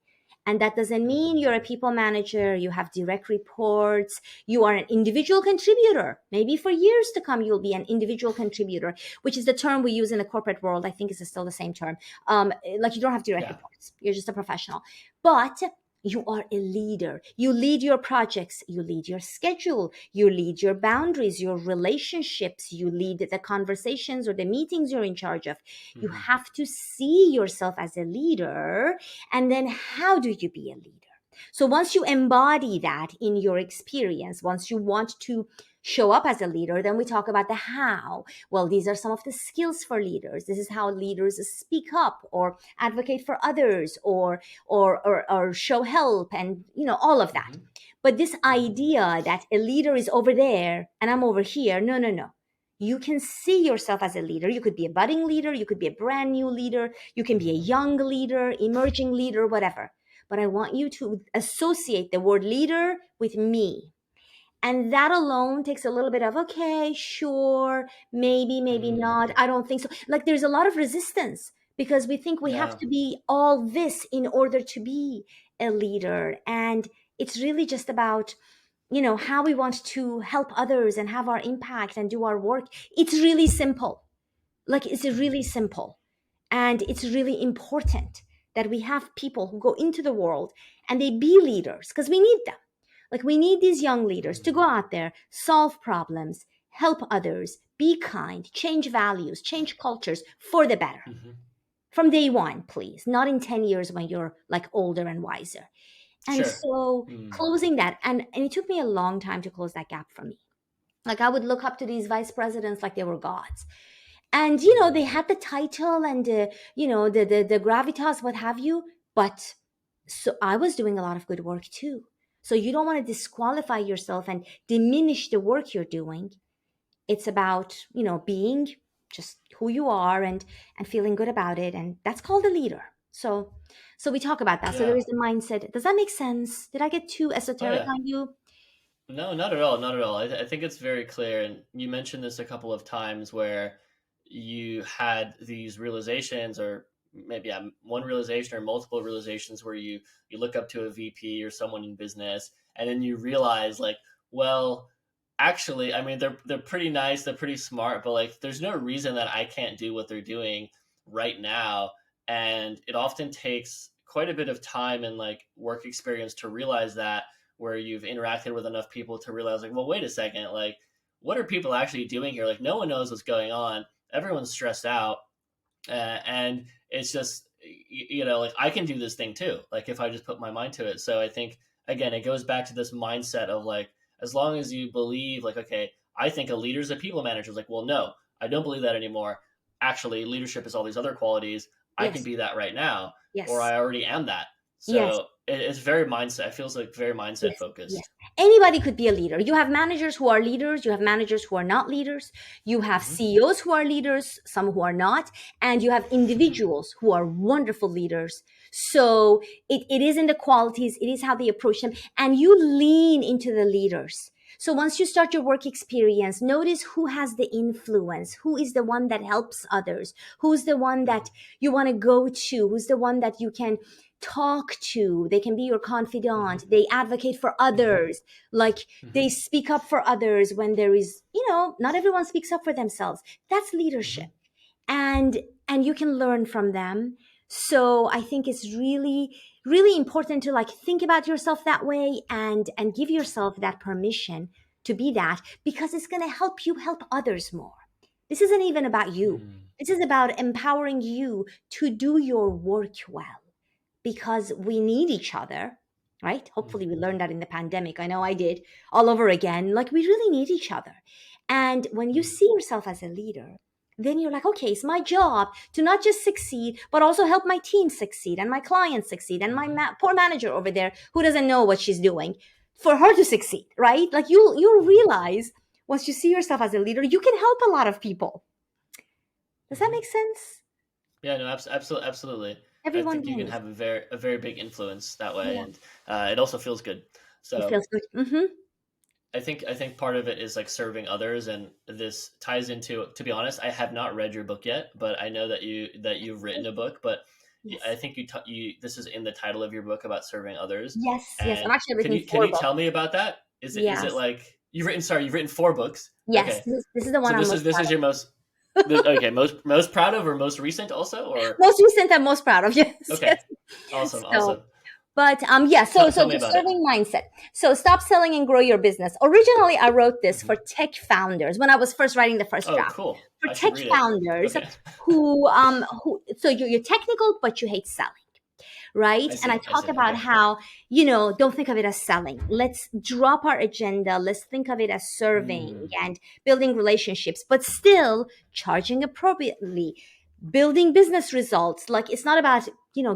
And that doesn't mean you're a people manager, you have direct reports, you are an individual contributor. Maybe for years to come, you'll be an individual contributor, which is the term we use in the corporate world. I think it's still the same term. Like, you don't have direct reports. You're just a professional. But you are a leader. You lead your projects. You lead your schedule. You lead your boundaries, your relationships. You lead the conversations or the meetings you're in charge of. You have to see yourself as a leader. And then how do you be a leader? So once you embody that in your experience, once you want to show up as a leader, then we talk about the how. Well, these are some of the skills for leaders. This is how leaders speak up or advocate for others or show help, and all of that. But this idea that a leader is over there and I'm over here, no. You can see yourself as a leader. You could be a budding leader, you could be a brand new leader, you can be a young leader, emerging leader, whatever. But I want you to associate the word leader with me. And that alone takes a little bit of, okay, sure, maybe not. I don't think so. Like, there's a lot of resistance because we think we have to be all this in order to be a leader. And it's really just about, how we want to help others and have our impact and do our work. It's really simple. Like, it's really simple. And it's really important that we have people who go into the world and they be leaders, because we need them. Like, we need these young leaders to go out there, solve problems, help others, be kind, change values, change cultures for the better. From day one, please, not in 10 years when you're like older and wiser. And so closing that, and it took me a long time to close that gap for me. Like, I would look up to these vice presidents like they were gods. And, they had the title and, the gravitas, what have you. But so I was doing a lot of good work too. So you don't want to disqualify yourself and diminish the work you're doing. It's about, being just who you are and feeling good about it. And that's called a leader. So we talk about that. So there Yeah. is the mindset. Does that make sense? Did I get too Oh esoteric yeah. on you? No, not at all. Not at all. I think it's very clear. And you mentioned this a couple of times where you had these realizations, or maybe one realization or multiple realizations, where you look up to a VP or someone in business, and then you realize like, well, actually, I mean, they're pretty nice, they're pretty smart, but like, there's no reason that I can't do what they're doing right now. And it often takes quite a bit of time and like work experience to realize that, where you've interacted with enough people to realize like, well, wait a second, like, what are people actually doing here? Like, no one knows what's going on. Everyone's stressed out, and it's just, like, I can do this thing too, like if I just put my mind to it. So I think, again, it goes back to this mindset of like, as long as you believe like, okay, I think a leader's a people manager. It's like, well, no, I don't believe that anymore. Actually, leadership is all these other qualities. I can Yes. be that right now, Yes. or I already am that. Yes. So it's very mindset. It feels like very mindset Yes, focused. yes. Anybody could be a leader. You have managers who are leaders. You have managers who are not leaders. You have Mhm. CEOs who are leaders, some who are not. And you have individuals who are wonderful leaders. So it is in the qualities, it is how they approach them. And you lean into the leaders. So once you start your work experience, notice who has the influence, who is the one that helps others, who's the one that you want to go to, who's the one that you can talk to. They can be your confidant. They advocate for others. Like they speak up for others when there is, not everyone speaks up for themselves. That's leadership. And you can learn from them. So I think it's really, really important to like think about yourself that way and give yourself that permission to be that, because it's going to help you help others more. This isn't even about you. This is about empowering you to do your work well, because we need each other, right? Hopefully we learned that in the pandemic. I know I did, all over again. Like, we really need each other. And when you see yourself as a leader, then you're like, okay, it's my job to not just succeed, but also help my team succeed and my clients succeed and my poor manager over there who doesn't know what she's doing, for her to succeed, right? Like, you'll realize once you see yourself as a leader, you can help a lot of people. Does that make sense? Yeah, no, absolutely. Everyone I think you can wins. have a very big influence that way, Yeah. and it also feels good. It So feels good. Mm-hmm. I think part of it is like serving others, and this ties into. To be honest, I have not read your book yet, but I know that you've written a book. But Yes. I think you this is in the title of your book about serving others. Yes. Yes. I'm And actually can written you 4 books. tell me about that? Is Yes. it like you've written? Sorry, you've written 4 books. Yes. Okay, This is the one so I'm most this proud is of. your okay, most proud of, or most recent also, or Most recent, I'm most proud of. Yes. okay, Yes. awesome, So, awesome. but yeah. So Tell me the about it. serving mindset. So stop selling and grow your business. Originally, I wrote this Mhm. for tech founders when I was first writing the first Oh, draft. cool. For I should tech read it. founders Okay. who so you're technical but you hate selling. Right. And I talk about Okay. how, don't think of it as selling. Let's drop our agenda. Let's think of it as serving and building relationships, but still charging appropriately, building business results. Like, it's not about,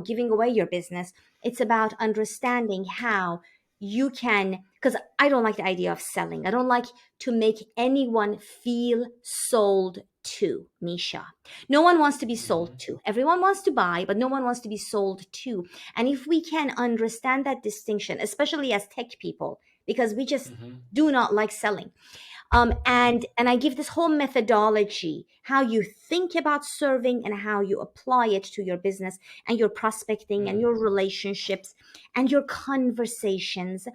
giving away your business. It's about understanding how you can, because I don't like the idea of selling. I don't like to make anyone feel sold to, Misha. No one wants to be sold to. Everyone wants to buy, but no one wants to be sold to. And if we can understand that distinction, especially as tech people, because we just do not like selling. And I give this whole methodology, how you think about serving and how you apply it to your business and your prospecting and your relationships and your conversations.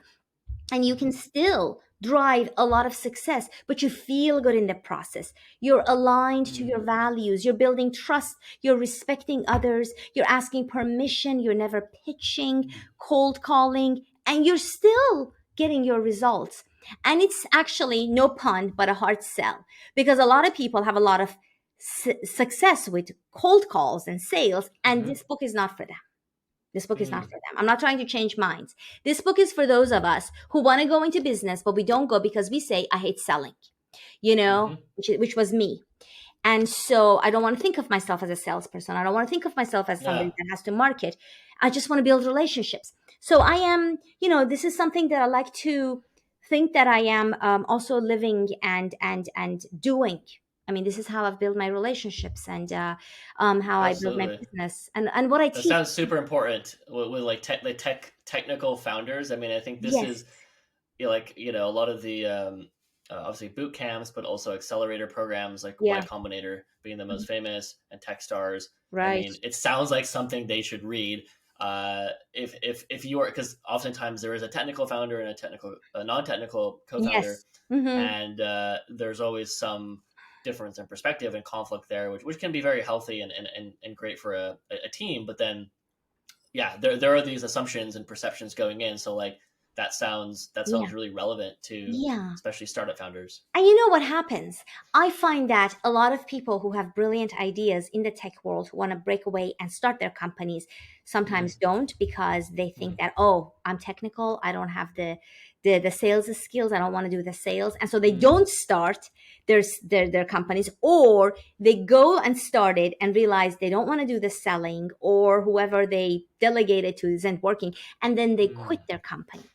And you can still drive a lot of success, but you feel good in the process. You're aligned to your values. You're building trust. You're respecting others. You're asking permission. You're never pitching, cold calling, and you're still getting your results. And it's actually, no pun, but a hard sell, because a lot of people have a lot of success with cold calls and sales, and this book is not for them. This book is not for them. I'm not trying to change minds. This book is for those of us who want to go into business, but we don't go because we say, I hate selling, which was me. And so I don't want to think of myself as a salesperson. I don't want to think of myself as somebody Yeah. that has to market. I just want to build relationships. So I am, this is something that I like to think that I am also living and doing. I mean, this is how I've built my relationships and how I build my Absolutely. business and what I That teach. sounds super important with like technical founders. I mean, I think this Yes. is a lot of the obviously boot camps, but also accelerator programs like Y Yeah. Combinator being the most famous, and Techstars. I Right. mean, it sounds like something they should read. If you are, because oftentimes there is a technical founder and a non-technical co-founder, Yes. Mm-hmm. and there's always some difference in perspective and conflict there, which can be very healthy and great for a team. But then, yeah, there are these assumptions and perceptions going in. So like that sounds Yeah. really relevant to Yeah. especially startup founders. And you know what happens? I find that a lot of people who have brilliant ideas in the tech world who want to break away and start their companies sometimes don't, because they think that, oh, I'm technical. I don't have the sales skills. I don't want to do the sales. And so they don't start their companies, or they go and start it and realize they don't want to do the selling, or whoever they delegated to isn't working. And then they quit their companies.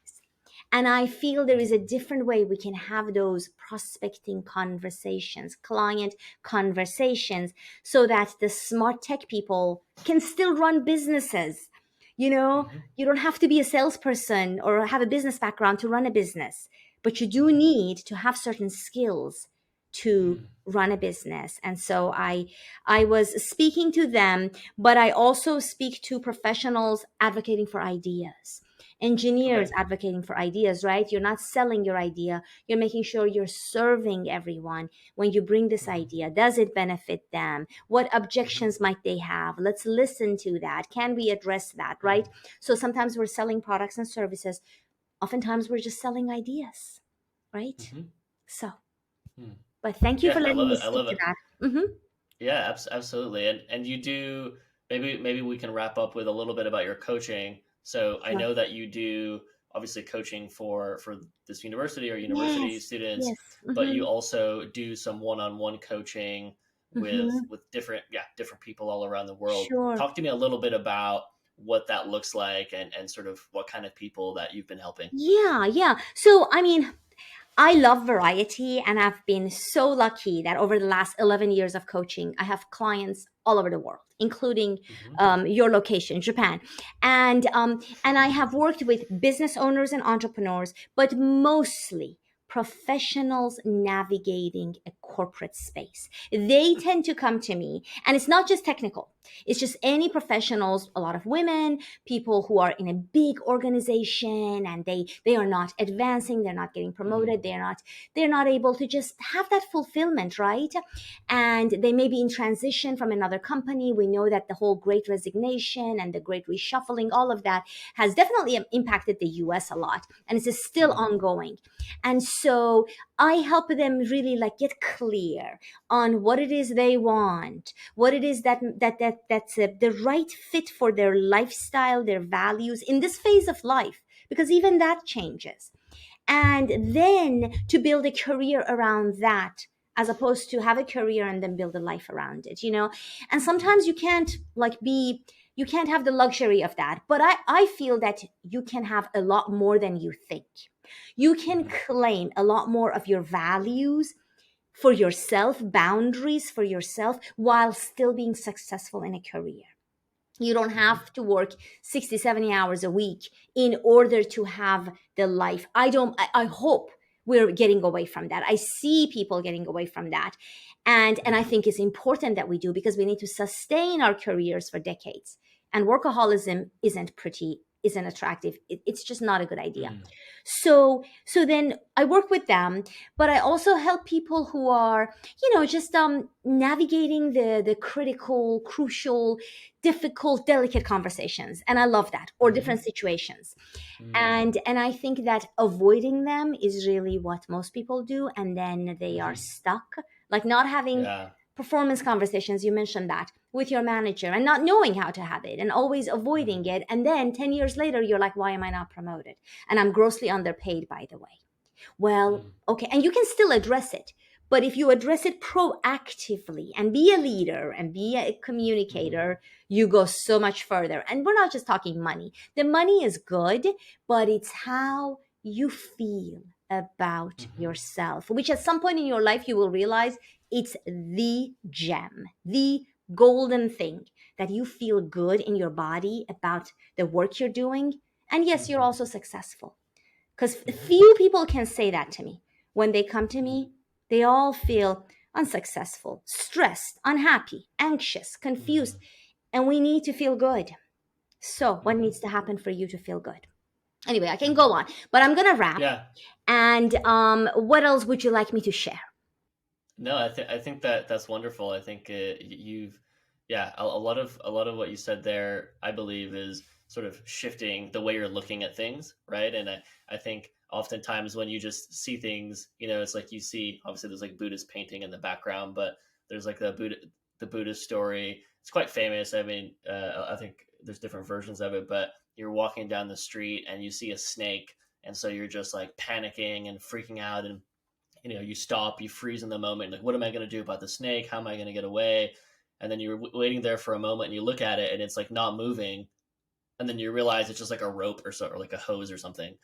And I feel there is a different way we can have those prospecting conversations, client conversations, so that the smart tech people can still run businesses. You don't have to be a salesperson or have a business background to run a business, but you do need to have certain skills to run a business. And so I was speaking to them, but I also speak to professionals advocating for ideas, engineers Okay. advocating for ideas, right? You're not selling your idea. You're making sure you're serving everyone when you bring this idea. Does it benefit them? What objections might they have? Let's listen to that. Can we address that, right? So sometimes we're selling products and services. Oftentimes we're just selling ideas, right? So, but thank you for Yeah, I letting love me it. I speak love to it. that. Mm-hmm. Yeah, absolutely. And you do, maybe we can wrap up with a little bit about your coaching. So I Sure. know that you do obviously coaching for this university or university Yes. students, Yes. but Mm-hmm. you also do some one-on-one coaching Mm-hmm. with different people all around the world. Sure. Talk to me a little bit about what that looks like and sort of what kind of people that you've been helping. Yeah. Yeah. So, I mean, I love variety, and I've been so lucky that over the last 11 years of coaching, I have clients all over the world, including your location, Japan. And I have worked with business owners and entrepreneurs, but mostly professionals navigating a corporate space. They tend to come to me, and it's not just technical. It's just any professionals, a lot of women, people who are in a big organization, and they are not advancing, they're not getting promoted, they're not able to just have that fulfillment, right? And they may be in transition from another company. We know that the whole great resignation and the great reshuffling, all of that has definitely impacted the US a lot, and it's still ongoing. And so I help them really like get clear on what it is they want, what it is that's the right fit for their lifestyle, their values in this phase of life, because even that changes. And then to build a career around that, as opposed to have a career and then build a life around it. And sometimes you can't have the luxury of that, but I feel that you can have a lot more than you think. You can claim a lot more of your values for yourself, boundaries for yourself, while still being successful in a career. You don't have to work 60, 70 hours a week in order to have the life. I hope we're getting away from that. I see people getting away from that. And I think it's important that we do, because we need to sustain our careers for decades. And workaholism isn't attractive. It's just not a good idea. So then I work with them, but I also help people who are, just navigating the critical, crucial, difficult, delicate conversations. And I love that, or different situations. And I think that avoiding them is really what most people do, and then they are stuck, like not having Yeah. performance conversations, you mentioned that, with your manager, and not knowing how to have it and always avoiding it. And then 10 years later, you're like, why am I not promoted? And I'm grossly underpaid, by the way. Well, okay. And you can still address it, But if you address it proactively and be a leader and be a communicator, you go so much further. And we're not just talking money. The money is good, but it's how you feel about yourself, which at some point in your life you will realize it's the gem, the golden thing, that you feel good in your body about the work you're doing. And yes, you're also successful. Because few people can say that to me. When they come to me, they all feel unsuccessful, stressed, unhappy, anxious, confused. And we need to feel good. So, what needs to happen for you to feel good? Anyway, I can go on, but I'm going to wrap. Yeah. And what else would you like me to share? No, I think that that's wonderful. I think you've, yeah, a lot of what you said there, I believe, is sort of shifting the way you're looking at things, right? And I think oftentimes when you just see things, it's like you see, obviously there's like Buddhist painting in the background, but there's like the Buddhist story. It's quite famous. I mean, I think there's different versions of it, but you're walking down the street and you see a snake, and so you're just like panicking and freaking out, and you stop, you freeze in the moment, like, what am I going to do about the snake? How am I going to get away? And then you're waiting there for a moment and you look at it and it's like not moving. And then you realize it's just like a rope or so, or like a hose or something.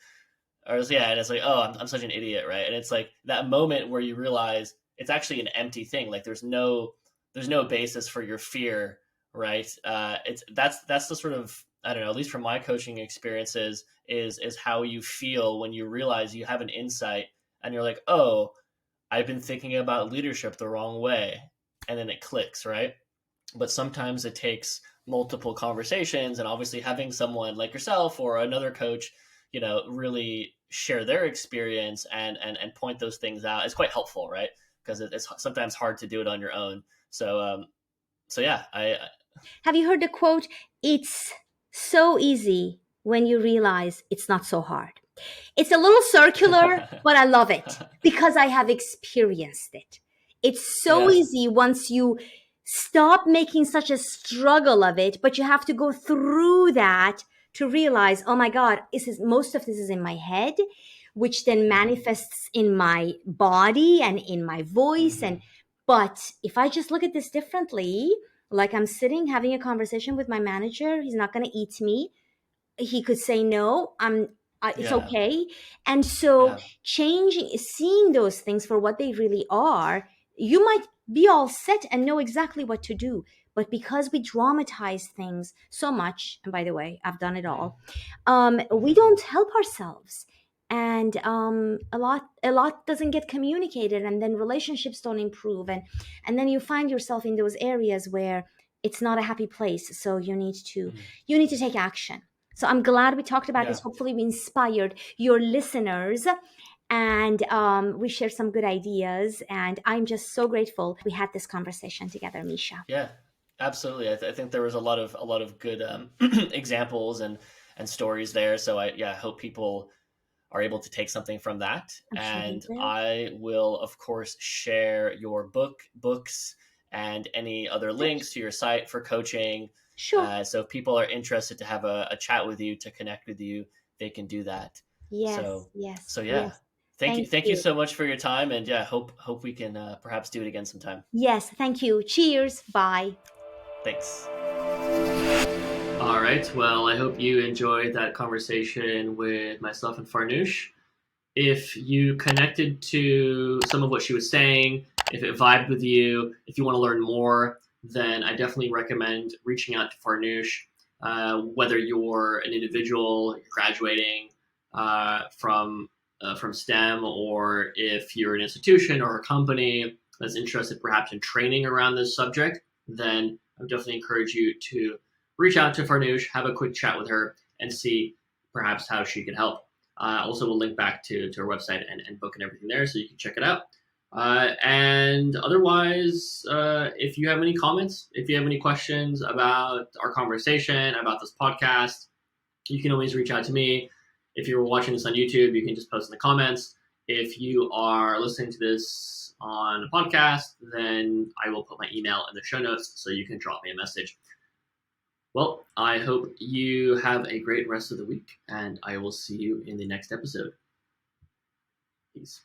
And it's like, oh, I'm such an idiot, right? And it's like that moment where you realize it's actually an empty thing. Like there's no basis for your fear, right? That's the sort of, I don't know, at least from my coaching experiences, is how you feel when you realize you have an insight and you're like, oh, I've been thinking about leadership the wrong way. And then it clicks, right? But sometimes it takes multiple conversations, and obviously having someone like yourself or another coach, really share their experience and point those things out is quite helpful, right? Because it's sometimes hard to do it on your own. So yeah, I Have you heard the quote? It's so easy when you realize it's not so hard. It's a little circular, but I love it because I have experienced it. It's so easy once you stop making such a struggle of it, but you have to go through that to realize, oh my God, most of this is in my head, which then manifests in my body and in my voice. But if I just look at this differently, like I'm sitting having a conversation with my manager, he's not going to eat me. He could say no. It's okay. And so seeing those things for what they really are, you might be all set and know exactly what to do. But because we dramatize things so much, and by the way, I've done it all, we don't help ourselves. And a lot doesn't get communicated, and then relationships don't improve. And then you find yourself in those areas where it's not a happy place. So you need to take action. So I'm glad we talked about this. Hopefully we inspired your listeners, and we shared some good ideas. And I'm just so grateful we had this conversation together, Misha. Yeah, absolutely. I think there was a lot of good examples and stories there. So I hope people are able to take something from that. And I will, of course, share your books and any other links to your site for coaching. Sure. So if people are interested to have a chat with you, to connect with you, they can do that. Yes. So yeah. Yes. Thank you so much for your time. And hope we can perhaps do it again sometime. Yes. Thank you. Cheers. Bye. Thanks. All right. Well, I hope you enjoyed that conversation with myself and Farnoosh. If you connected to some of what she was saying, if it vibed with you, if you want to learn more, then I definitely recommend reaching out to Farnoosh. Whether you're an individual, you're graduating from STEM, or if you're an institution or a company that's interested perhaps in training around this subject, then I would definitely encourage you to reach out to Farnoosh, have a quick chat with her, and see perhaps how she can help. Also, we'll link back to her website and book and everything there, so you can check it out. And otherwise, if you have any comments, if you have any questions about our conversation, about this podcast, you can always reach out to me. If you're watching this on YouTube, you can just post in the comments. If you are listening to this on a podcast, then I will put my email in the show notes so you can drop me a message. Well, I hope you have a great rest of the week, and I will see you in the next episode. Peace.